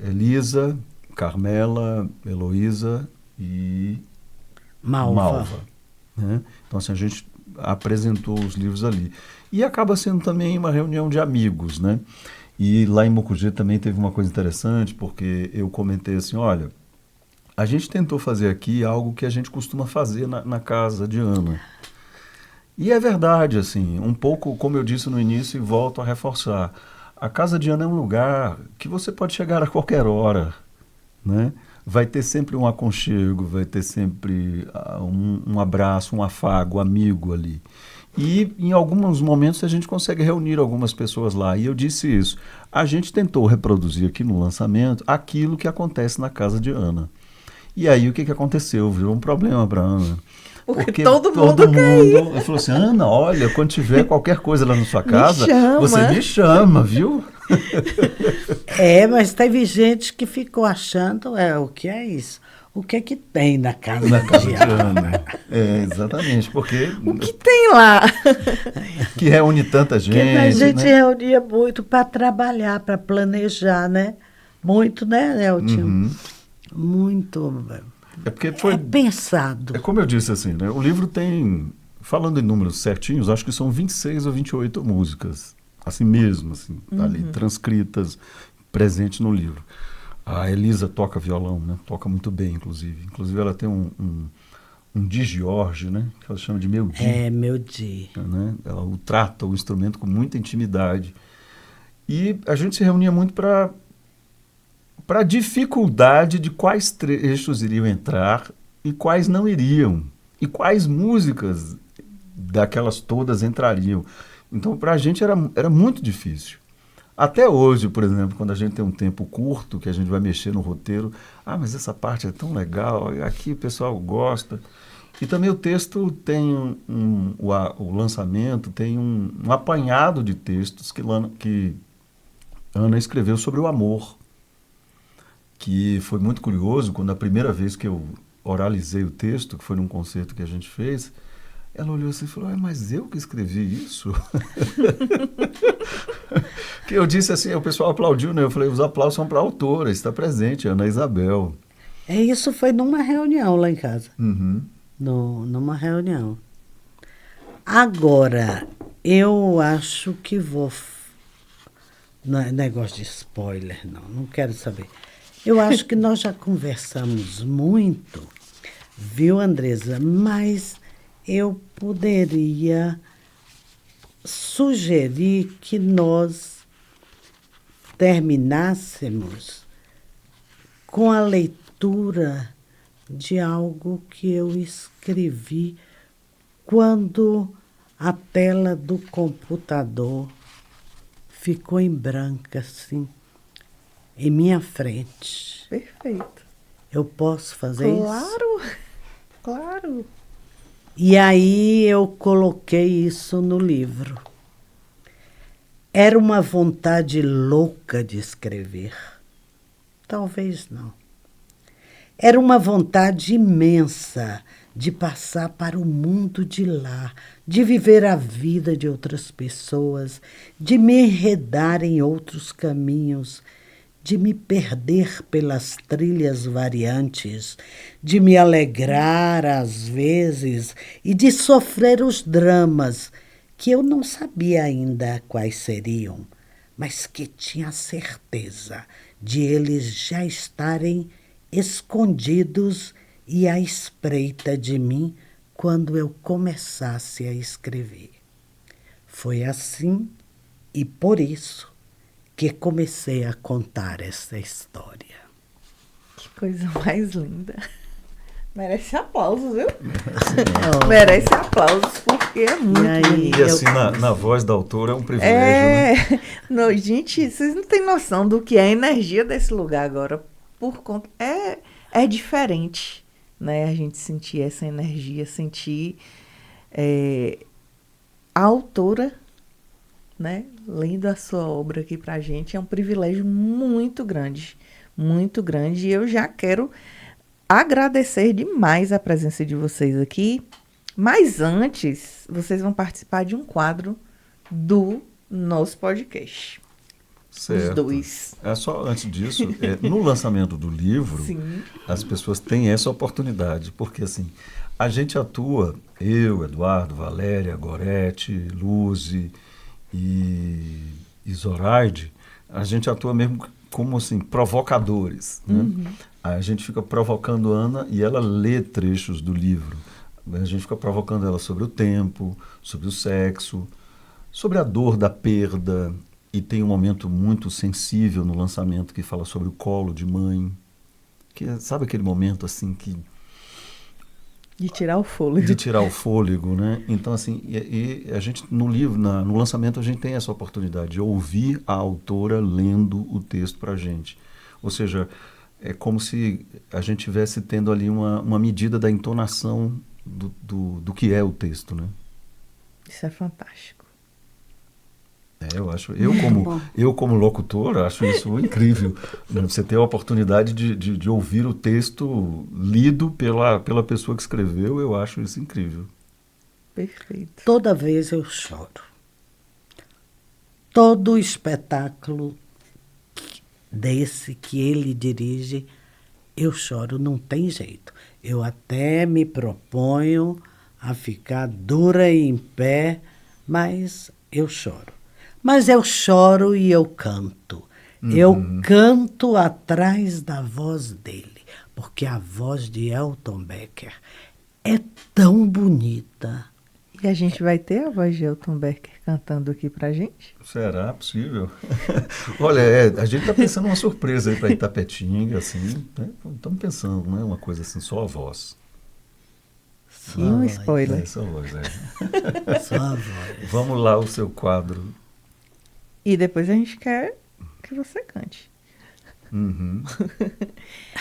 Elisa, Carmela, Heloísa e Malva, né? Então, assim, a gente apresentou os livros ali. E acaba sendo também uma reunião de amigos, né? E lá em Mucugê também teve uma coisa interessante, porque eu comentei assim, olha, a gente tentou fazer aqui algo que a gente costuma fazer na casa de Ana. E é verdade, assim, um pouco, como eu disse no início e volto a reforçar, a casa de Ana é um lugar que você pode chegar a qualquer hora, né? Vai ter sempre um aconchego, vai ter sempre um abraço, um afago, amigo ali. E em alguns momentos a gente consegue reunir algumas pessoas lá. E eu disse isso. A gente tentou reproduzir aqui no lançamento aquilo que acontece na casa de Ana. E aí o que aconteceu? Virou um problema para Ana. Porque todo mundo falou assim, Ana, olha, quando tiver qualquer coisa lá na sua casa, chama. você me chama, viu? Mas teve gente que ficou achando, o que é isso? O que é que tem na casa de Ana? Exatamente, porque... O que tem lá? Que reúne tanta gente. Que a gente né? reunia muito para trabalhar, para planejar, né? Muito, né, Neltinho? Uhum. Muito. Porque foi pensado. É como eu disse, assim, né? O livro tem, falando em números certinhos, acho que são 26 ou 28 músicas, assim mesmo, assim, ali, transcritas, presentes no livro. A Elisa toca violão, né? Toca muito bem, inclusive. Inclusive, ela tem um Di Giorgio, né? Que ela chama de meu Di. Meu Di. Né? Ela trata o instrumento com muita intimidade. E a gente se reunia muito para a dificuldade de quais trechos iriam entrar e quais não iriam. E quais músicas daquelas todas entrariam. Então, para a gente era muito difícil. Até hoje, por exemplo, quando a gente tem um tempo curto, que a gente vai mexer no roteiro, mas essa parte é tão legal, aqui o pessoal gosta. E também o texto tem o lançamento tem um apanhado de textos que Ana escreveu sobre o amor, que foi muito curioso. Quando a primeira vez que eu oralizei o texto, que foi num concerto que a gente fez, ela olhou assim e falou, mas eu que escrevi isso? Que eu disse assim, o pessoal aplaudiu, né? Eu falei, os aplausos são para a autora, está presente, Ana Isabel. Isso foi numa reunião lá em casa. Uhum. Numa reunião. Agora, eu acho que vou... Não é negócio de spoiler, não quero saber. Eu acho que nós já conversamos muito, viu, Andresa? Mas eu poderia sugerir que nós terminássemos com a leitura de algo que eu escrevi quando a tela do computador ficou em branco, assim, em minha frente. Perfeito. Eu posso fazer isso? Claro, claro. E aí eu coloquei isso no livro. Era uma vontade louca de escrever. Talvez não. Era uma vontade imensa de passar para o mundo de lá, de viver a vida de outras pessoas, de me enredar em outros caminhos, de me perder pelas trilhas variantes, de me alegrar às vezes e de sofrer os dramas que eu não sabia ainda quais seriam, mas que tinha certeza de eles já estarem escondidos e à espreita de mim quando eu começasse a escrever. Foi assim e por isso que comecei a contar essa história. Que coisa mais linda. Merece aplausos, viu? Merece aplausos, porque é muito bonito. E assim, na voz da autora é um privilégio, né? Não, gente, vocês não têm noção do que é a energia desse lugar agora. Por conta. É diferente, né? A gente sentir essa energia, sentir a autora, né, lendo a sua obra aqui pra gente, é um privilégio muito grande, muito grande. E eu já quero agradecer demais a presença de vocês aqui. Mas antes, vocês vão participar de um quadro do nosso podcast. Certo. Os dois. Só antes disso, no lançamento do livro, Sim. as pessoas têm essa oportunidade, porque assim, a gente atua, eu, Eduardo, Valéria, Gorete, Luzi e Zoraide, a gente atua mesmo como assim, provocadores, né? A gente fica provocando a Ana e ela lê trechos do livro. A gente fica provocando ela sobre o tempo, sobre o sexo, sobre a dor da perda. E tem um momento muito sensível no lançamento que fala sobre o colo de mãe. Que sabe aquele momento assim que... De tirar o fôlego. De tirar o fôlego, né? Então, assim, e a gente, no livro, no lançamento, a gente tem essa oportunidade de ouvir a autora lendo o texto pra gente. Ou seja, é como se a gente estivesse tendo ali uma medida da entonação do que é o texto, né? Isso é fantástico. Eu como locutor, acho isso incrível. Né? Você ter a oportunidade de ouvir o texto lido pela pessoa que escreveu, eu acho isso incrível. Perfeito. Toda vez eu choro. Todo espetáculo desse que ele dirige, eu choro, não tem jeito. Eu até me proponho a ficar dura e em pé, mas eu choro. Mas eu choro e eu canto. Eu canto atrás da voz dele, porque a voz de Elton Becker é tão bonita. E a gente vai ter a voz de Elton Becker cantando aqui pra gente? Será possível? Olha, a gente está pensando uma surpresa aí para Itapetinga, assim, né? Estamos pensando, né? Uma coisa assim, só a voz. E um spoiler. Só a voz, Só a voz. Vamos lá, o seu quadro. E depois a gente quer que você cante.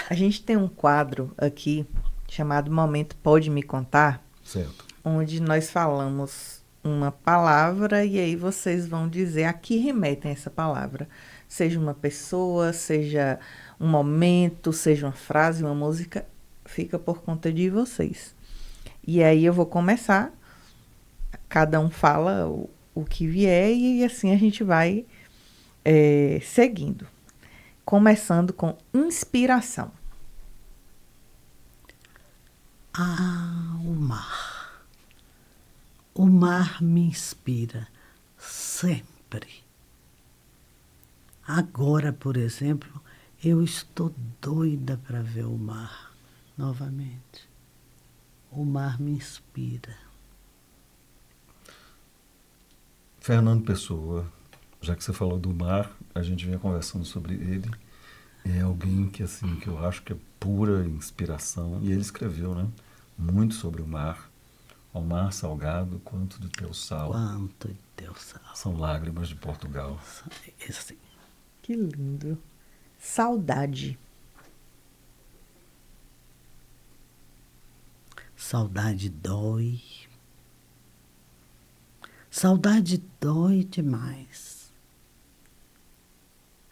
A gente tem um quadro aqui chamado Momento Pode Me Contar, Certo. onde nós falamos uma palavra e aí vocês vão dizer a que remetem essa palavra. Seja uma pessoa, seja um momento, seja uma frase, uma música, fica por conta de vocês. E aí eu vou começar, cada um fala o que vier e assim a gente vai seguindo. Começando com inspiração. O mar. O mar me inspira sempre. Agora, por exemplo, eu estou doida para ver o mar novamente. O mar me inspira. Fernando Pessoa, já que você falou do mar, a gente vinha conversando sobre ele. É alguém que, assim, que eu acho que é pura inspiração. E ele escreveu, né? Muito sobre o mar. Ao mar salgado, quanto do teu sal. Quanto de teu sal. São lágrimas de Portugal. Esse. Que lindo. Saudade. Saudade dói. Saudade dói demais.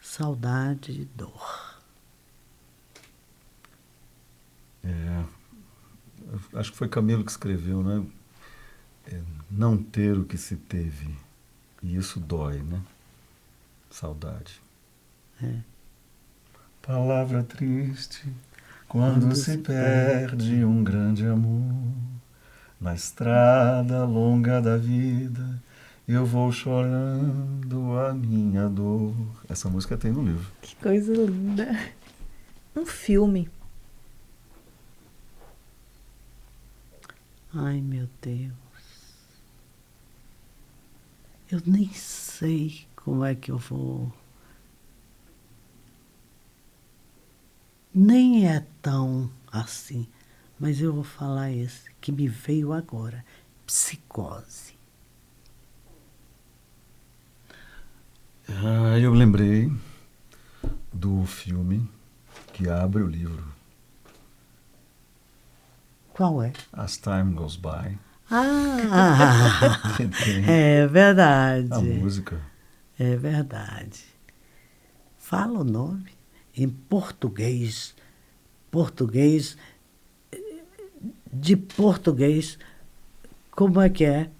Saudade e dor. Acho que foi Camilo que escreveu, né? Não ter o que se teve. E isso dói, né? Saudade. É. Palavra triste quando se perde um grande amor. Na estrada longa da vida eu vou chorando a minha dor. Essa música tem no livro. Que coisa linda. Um filme. Ai, meu Deus. Eu nem sei como é que eu vou. Nem é tão assim, mas eu vou falar esse que me veio agora. Psicose. Eu lembrei do filme que abre o livro. Qual é? As Time Goes By. Ah, Que tem é verdade. a música. É verdade. Fala o nome em português. Português. De português. Como é que é?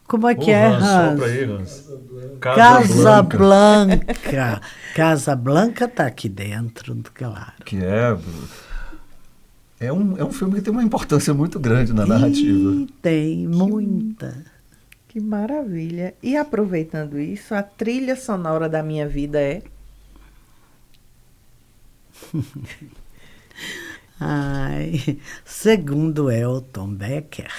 Como é que é, Hans, Hans? sopra aí, Hans. Casablanca. Casablanca está aqui dentro, claro. Que é um filme que tem uma importância muito grande na narrativa. E tem muita. Que maravilha. E aproveitando isso, a trilha sonora da minha vida é... Ai, segundo Elton Becker,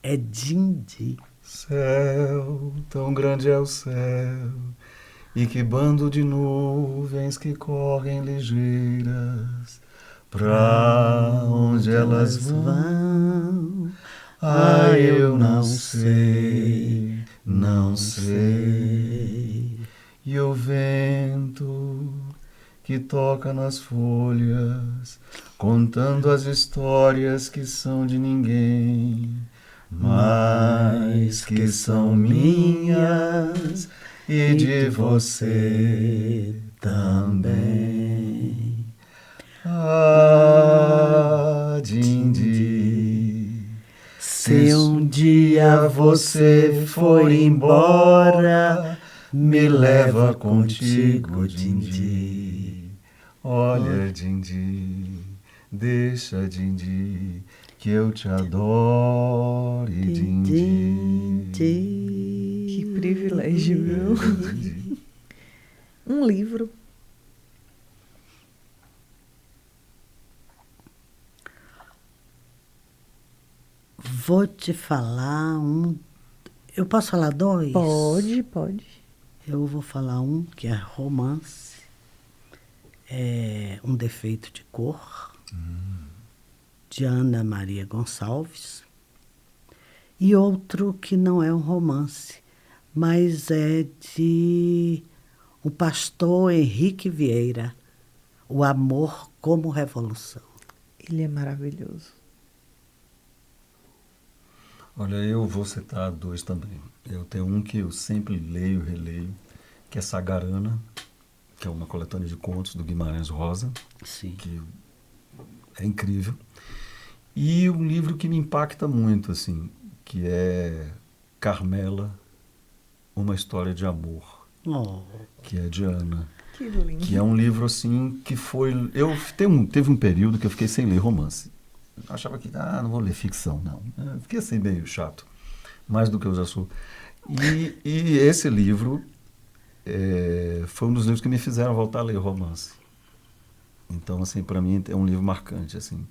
é Dindi. Céu, tão grande é o céu, e que bando de nuvens que correm ligeiras, pra onde elas vão? Ah, eu não sei, não sei. E o vento que toca nas folhas, contando as histórias que são de ninguém, mas que são minhas e de você também. Ah, Dindi, se um dia você for embora, me leva contigo, Dindi. Olha, Dindi, deixa, Dindi, que eu te adore, Dindi. Que privilégio, viu? Um livro. Vou te falar um. Eu posso falar dois? Pode. Eu vou falar um que é romance. É Um Defeito de Cor, de Ana Maria Gonçalves. E outro que não é um romance, mas é de o pastor Henrique Vieira, O Amor como Revolução. Ele é maravilhoso. Olha, eu vou citar dois também. Eu tenho um que eu sempre leio, releio, que é Sagarana, que é uma coletânea de contos do Guimarães Rosa, Sim. que é incrível. E um livro que me impacta muito, assim, que é Carmela, Uma História de Amor, Oh, que é de Ana. Que lindo. Que é um livro, assim, que foi... Teve um período que eu fiquei sem ler romance. Eu achava que, não vou ler ficção, não. Eu fiquei assim, meio chato, mais do que eu já sou. E esse livro foi um dos livros que me fizeram voltar a ler romance. Então, assim, para mim é um livro marcante, assim.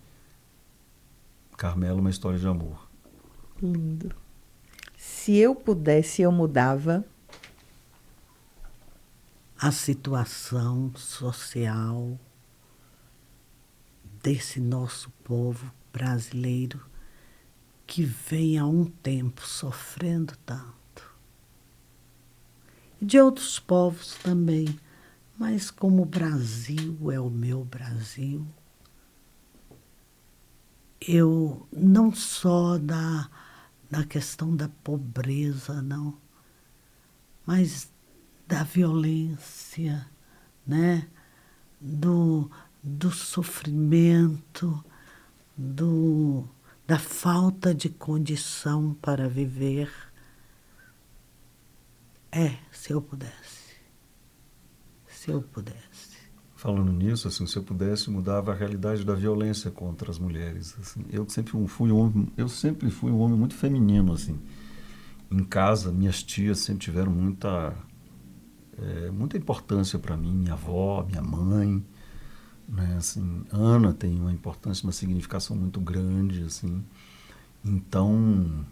Carmela, Uma História de Amor. Lindo. Se eu pudesse, eu mudava a situação social desse nosso povo brasileiro que vem há um tempo sofrendo tanto. E de outros povos também, mas como o Brasil é o meu Brasil, eu não só da questão da pobreza, não, mas da violência, né? do sofrimento, da falta de condição para viver. Se eu pudesse. Se eu pudesse. Falando nisso, assim, se eu pudesse, mudava a realidade da violência contra as mulheres. Assim. Eu sempre fui um homem muito feminino, assim. Em casa, minhas tias sempre tiveram muita importância para mim, minha avó, minha mãe, né? Assim, Ana tem uma importância, uma significação muito grande, assim. Então,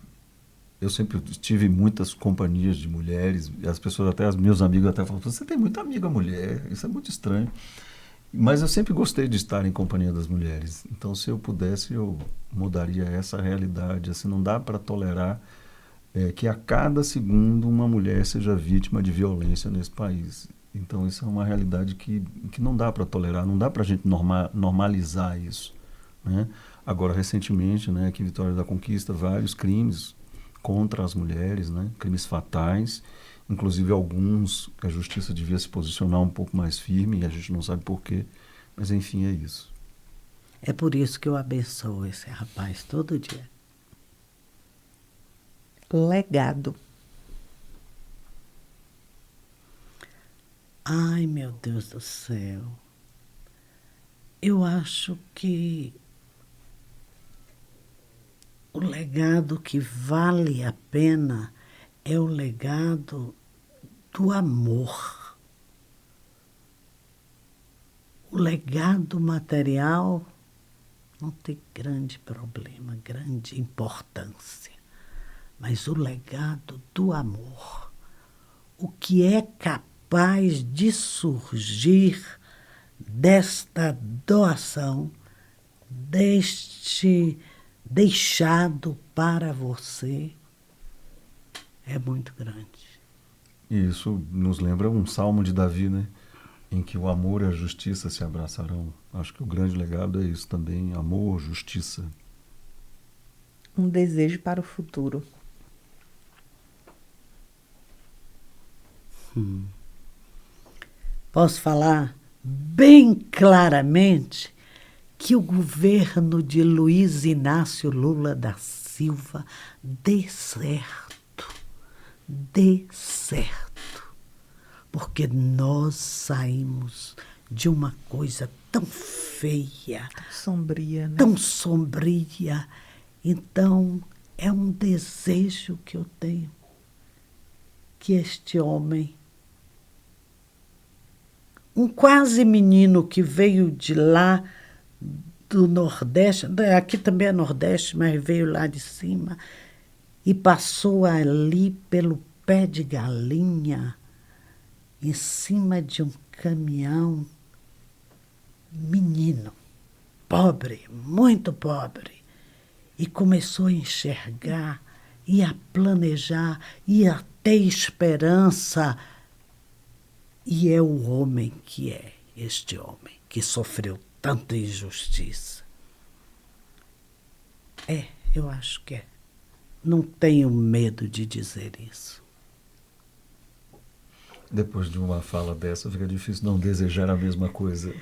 eu sempre tive muitas companhias de mulheres, e as pessoas até, os meus amigos até falam, você tem muita amiga mulher, isso é muito estranho. Mas eu sempre gostei de estar em companhia das mulheres. Então, se eu pudesse, eu mudaria essa realidade. Assim, não dá para tolerar que a cada segundo uma mulher seja vítima de violência nesse país. Então, isso é uma realidade que não dá para tolerar, não dá para a gente normalizar isso, né? Agora, recentemente, né, aqui em Vitória da Conquista, vários crimes contra as mulheres, né, crimes fatais, inclusive alguns que a justiça devia se posicionar um pouco mais firme, e a gente não sabe por quê, mas enfim, é isso. É por isso que eu abençoo esse rapaz todo dia. legado. Ai, meu Deus do céu. Eu acho que o legado que vale a pena é o legado do amor. O legado material não tem grande problema, grande importância. Mas o legado do amor, o que é capaz de surgir desta doação, deste deixado para você, é muito grande. E isso nos lembra um salmo de Davi, né? Em que o amor e a justiça se abraçarão. Acho que o grande legado é isso também, amor, justiça. Um desejo para o futuro. Posso falar bem claramente que o governo de Luiz Inácio Lula da Silva dê certo, porque nós saímos de uma coisa tão feia, Sombria, né? tão sombria. Então, é um desejo que eu tenho, que este homem, um quase menino que veio de lá, do Nordeste, aqui também é Nordeste, mas veio lá de cima, e passou ali pelo pé de galinha, em cima de um caminhão, menino, pobre, muito pobre, e começou a enxergar, e a planejar, e a ter esperança. E é o homem que é este homem, que sofreu tanta injustiça. Eu acho que é. Não tenho medo de dizer isso. Depois de uma fala dessa, fica difícil não desejar a mesma coisa.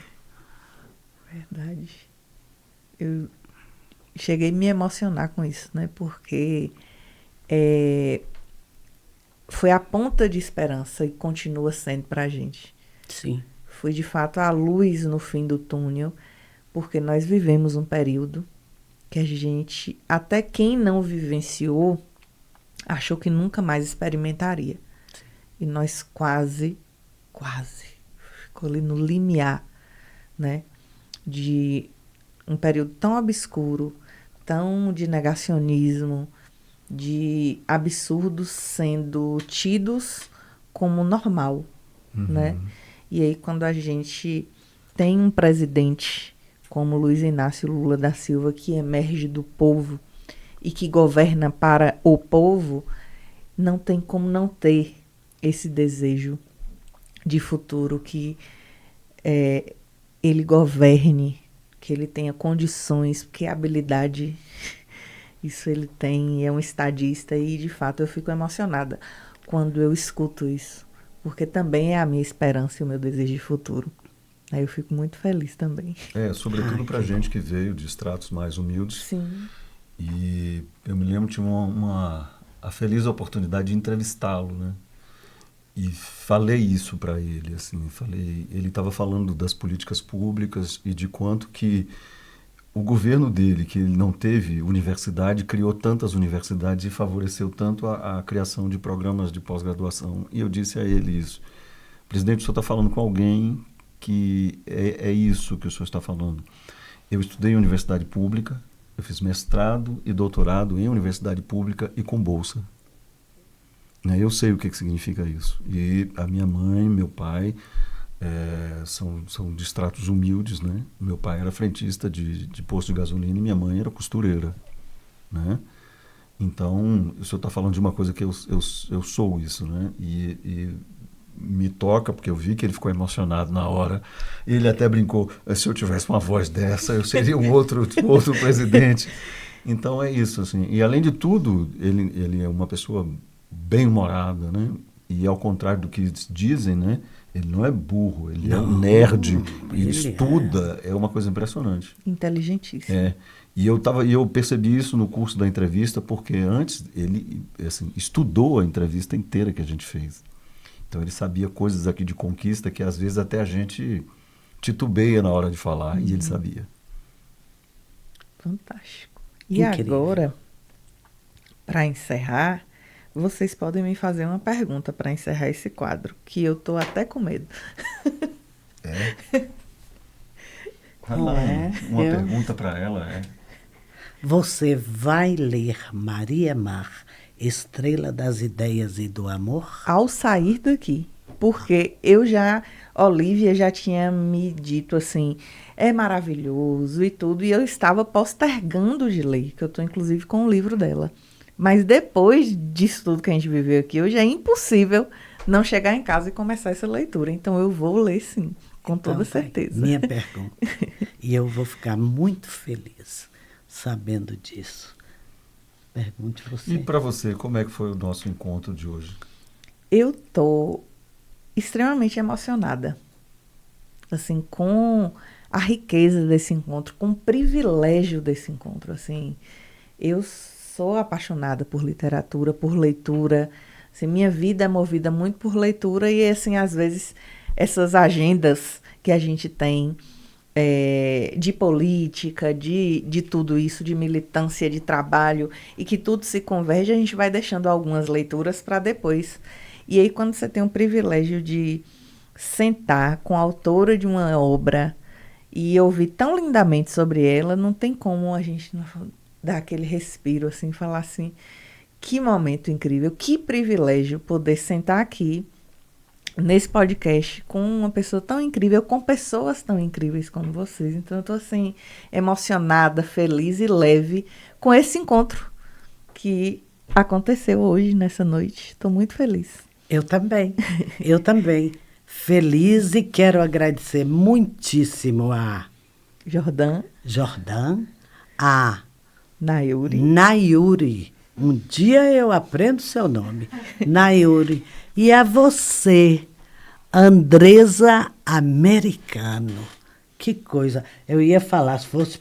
Verdade. Eu cheguei a me emocionar com isso, né? Porque foi a ponta de esperança e continua sendo para a gente. Sim. Foi, de fato, a luz no fim do túnel, porque nós vivemos um período que a gente, até quem não vivenciou, achou que nunca mais experimentaria. Sim. E nós quase, ficou ali no limiar, né? De um período tão obscuro, tão de negacionismo, de absurdos sendo tidos como normal, né? E aí, quando a gente tem um presidente como Luiz Inácio Lula da Silva, que emerge do povo e que governa para o povo, não tem como não ter esse desejo de futuro, que ele governe, que ele tenha condições, porque habilidade, isso ele tem, é um estadista, e de fato eu fico emocionada quando eu escuto isso, porque também é a minha esperança e o meu desejo de futuro. Aí eu fico muito feliz também. Sobretudo para gente que veio de estratos mais humildes. Sim. E eu me lembro, tinha a feliz oportunidade de entrevistá-lo, né? E falei isso para ele, assim, ele estava falando das políticas públicas e de quanto que o governo dele, que ele não teve universidade, criou tantas universidades e favoreceu tanto a criação de programas de pós-graduação. E eu disse a ele isso: presidente, o senhor está falando com alguém que é isso que o senhor está falando. Eu estudei em universidade pública, eu fiz mestrado e doutorado em universidade pública e com bolsa. Eu sei o que significa isso. E a minha mãe, meu pai, são de estratos humildes, né? Meu pai era frentista de posto de gasolina e minha mãe era costureira, né? Então, o senhor está falando de uma coisa que eu sou isso, né? E me toca, porque eu vi que ele ficou emocionado na hora. Ele até brincou: se eu tivesse uma voz dessa, eu seria um outro presidente. Então é isso, assim. E além de tudo, ele é uma pessoa bem-humorada, né? E ao contrário do que dizem, né? Ele não é burro, ele é um nerd, ele estuda, é uma coisa impressionante. Inteligentíssimo. E eu percebi isso no curso da entrevista, porque antes ele, assim, estudou a entrevista inteira que a gente fez. Então ele sabia coisas aqui de conquista que às vezes até a gente titubeia na hora de falar, e ele sabia. Fantástico. E incrível. Agora, para encerrar, vocês podem me fazer uma pergunta para encerrar esse quadro, que eu estou até com medo. Uma pergunta para ela Você vai ler Maria Mar, Estrela das Ideias e do Amor? Ao sair daqui, porque Olivia já tinha me dito assim, é maravilhoso e tudo, e eu estava postergando de ler, que eu estou inclusive com o livro dela. Mas depois disso tudo que a gente viveu aqui hoje, é impossível não chegar em casa e começar essa leitura. Então eu vou ler sim, com toda certeza. Minha pergunta. E eu vou ficar muito feliz sabendo disso. Pergunte você. E para você, como é que foi o nosso encontro de hoje? Eu estou extremamente emocionada, assim, com a riqueza desse encontro, com o privilégio desse encontro, assim. Eu sou apaixonada por literatura, por leitura, assim, minha vida é movida muito por leitura e, assim, às vezes, essas agendas que a gente tem de política, de tudo isso, de militância, de trabalho, e que tudo se converge, a gente vai deixando algumas leituras para depois. E aí, quando você tem o privilégio de sentar com a autora de uma obra e ouvir tão lindamente sobre ela, não tem como a gente não dar aquele respiro, assim, falar assim, que momento incrível, que privilégio poder sentar aqui nesse podcast com uma pessoa tão incrível, com pessoas tão incríveis como vocês. Então eu tô assim, emocionada, feliz e leve com esse encontro que aconteceu hoje, nessa noite. Tô muito feliz. Eu também. Feliz, e quero agradecer muitíssimo a Jordan, a Nayuri. Um dia eu aprendo seu nome. Nayuri. E a você, Andresa Americano. Que coisa. Eu ia falar, se fosse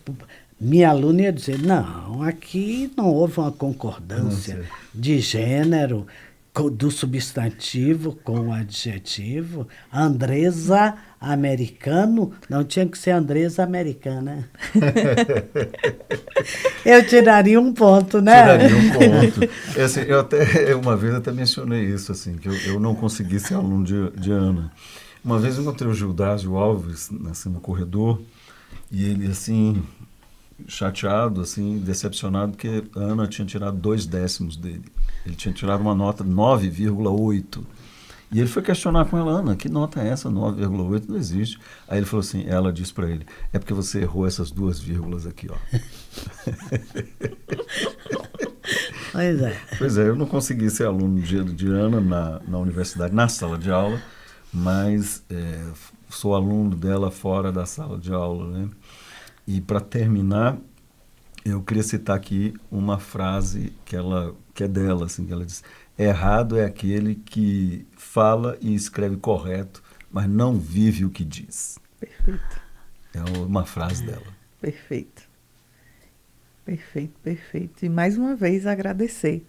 minha aluna, ia dizer, não, aqui não houve uma concordância de gênero, do substantivo com o adjetivo. Andresa Americano, não tinha que ser Andresa Americana. Eu tiraria um ponto, né? Tiraria um ponto. Assim, eu até, uma vez até mencionei isso, assim, que eu não consegui ser aluno de Ana. Uma vez eu encontrei o Gildásio Alves, assim, no corredor, e ele, assim, chateado, assim, decepcionado, porque a Ana tinha tirado 2 décimos dele. Ele tinha tirado uma nota 9,8. E ele foi questionar com ela: Ana, que nota é essa? 9,8 não existe. Aí ele falou assim, ela disse para ele: é porque você errou essas 2 vírgulas aqui, ó. Pois é. Pois é, eu não consegui ser aluno de Ana na universidade, na sala de aula, mas sou aluno dela fora da sala de aula, né? E para terminar, eu queria citar aqui uma frase que é dela, assim, que ela diz: errado é aquele que fala e escreve correto, mas não vive o que diz. Perfeito. É uma frase dela. Perfeito. Perfeito, perfeito. E mais uma vez agradecer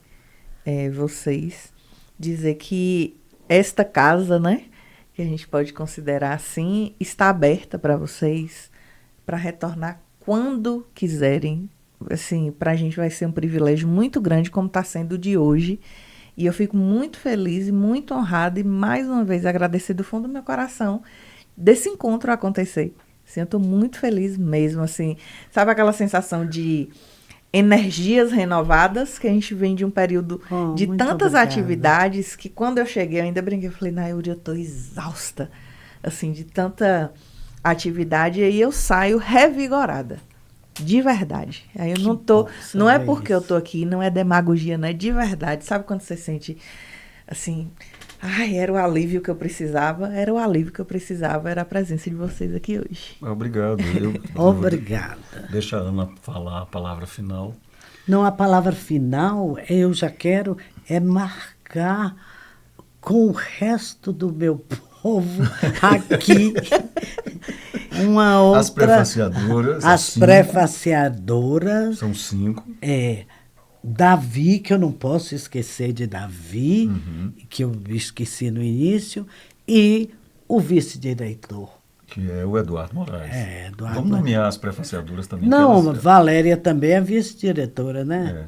vocês, dizer que esta casa, né, que a gente pode considerar assim, está aberta para vocês, para retornar quando quiserem. Assim, para a gente vai ser um privilégio muito grande, como está sendo o de hoje. E eu fico muito feliz e muito honrada e, mais uma vez, agradecer do fundo do meu coração desse encontro acontecer. Assim, eu estou muito feliz mesmo, assim. Sabe aquela sensação de energias renovadas, que a gente vem de um período de tantas atividades, que quando eu cheguei, eu ainda brinquei, eu falei, Nayuri, eu estou exausta, assim, de tanta atividade, e aí eu saio revigorada. De verdade. Aí eu não tô. Não é porque eu tô aqui, não é demagogia, não é de verdade. Sabe quando você sente assim, ai, era o alívio que eu precisava, era a presença de vocês aqui hoje. Obrigado. Obrigada. Deixa a Ana falar a palavra final. Não, a palavra final, eu já quero marcar com o resto do meu povo aqui. Uma outra, as prefaciadoras. As prefaciadoras. São 5. Davi, que eu não posso esquecer de Davi, que eu esqueci no início, e o vice-diretor. Que é o Eduardo Moraes. Eduardo. Vamos nomear as prefaciadoras também. Não, Valéria também é vice-diretora, né?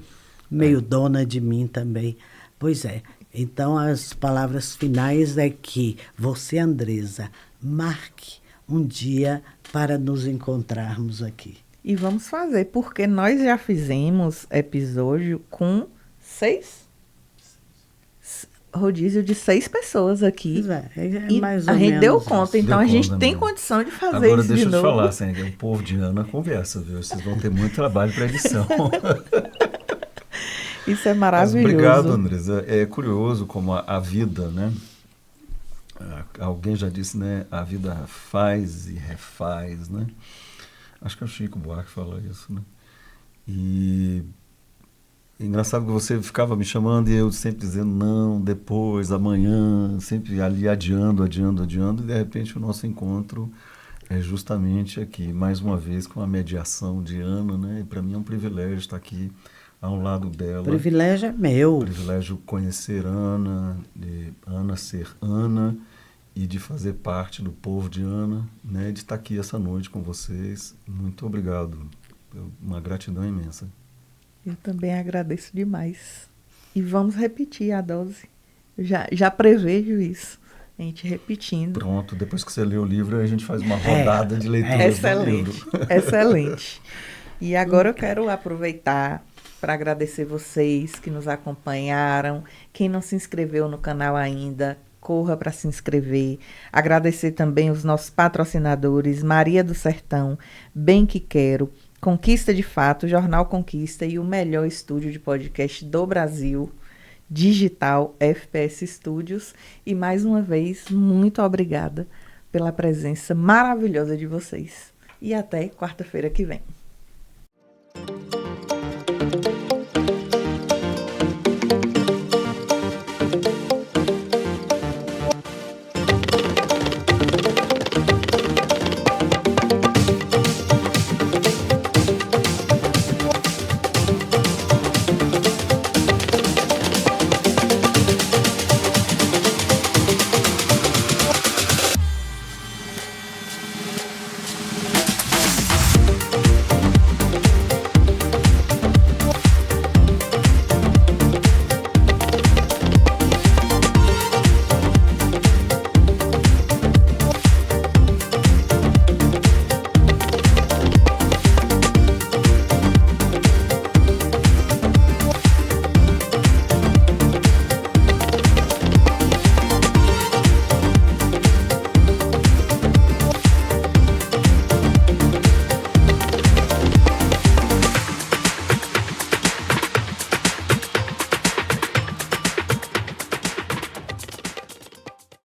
Meio dona de mim também. Pois é. Então, as palavras finais é que você, Andresa, marque um dia para nos encontrarmos aqui. E vamos fazer, porque nós já fizemos episódio com 6 rodízio de 6 pessoas aqui. É mais ou a gente menos deu conta, então a gente tem mesmo. Condição de fazer agora, isso de novo. Agora deixa eu te falar, assim, o povo de Ana conversa, viu? Vocês vão ter muito trabalho para edição. Isso é maravilhoso. Mas obrigado, Andresa. É curioso como a vida, né? Alguém já disse, né? A vida faz e refaz, né? Acho que é o Chico Buarque que fala isso, né? E é engraçado que você ficava me chamando e eu sempre dizendo não, depois, amanhã, sempre ali adiando, e de repente o nosso encontro é justamente aqui, mais uma vez com a mediação de Ana, né? E para mim é um privilégio estar aqui ao lado dela. O privilégio é meu. Privilégio conhecer Ana, de Ana ser Ana, e de fazer parte do povo de Ana, né, de estar aqui essa noite com vocês. Muito obrigado. Uma gratidão imensa. Eu também agradeço demais. E vamos repetir a dose. Já prevejo isso. A gente repetindo. Pronto, depois que você lê o livro, a gente faz uma rodada de leitura. Excelente, excelente. E agora eu quero aproveitar para agradecer vocês que nos acompanharam. Quem não se inscreveu no canal ainda, corra para se inscrever. Agradecer também os nossos patrocinadores, Maria do Sertão, Bem Que Quero, Conquista de Fato, Jornal Conquista e o melhor estúdio de podcast do Brasil, Digital FPS Studios. E mais uma vez, muito obrigada pela presença maravilhosa de vocês. E até quarta-feira que vem.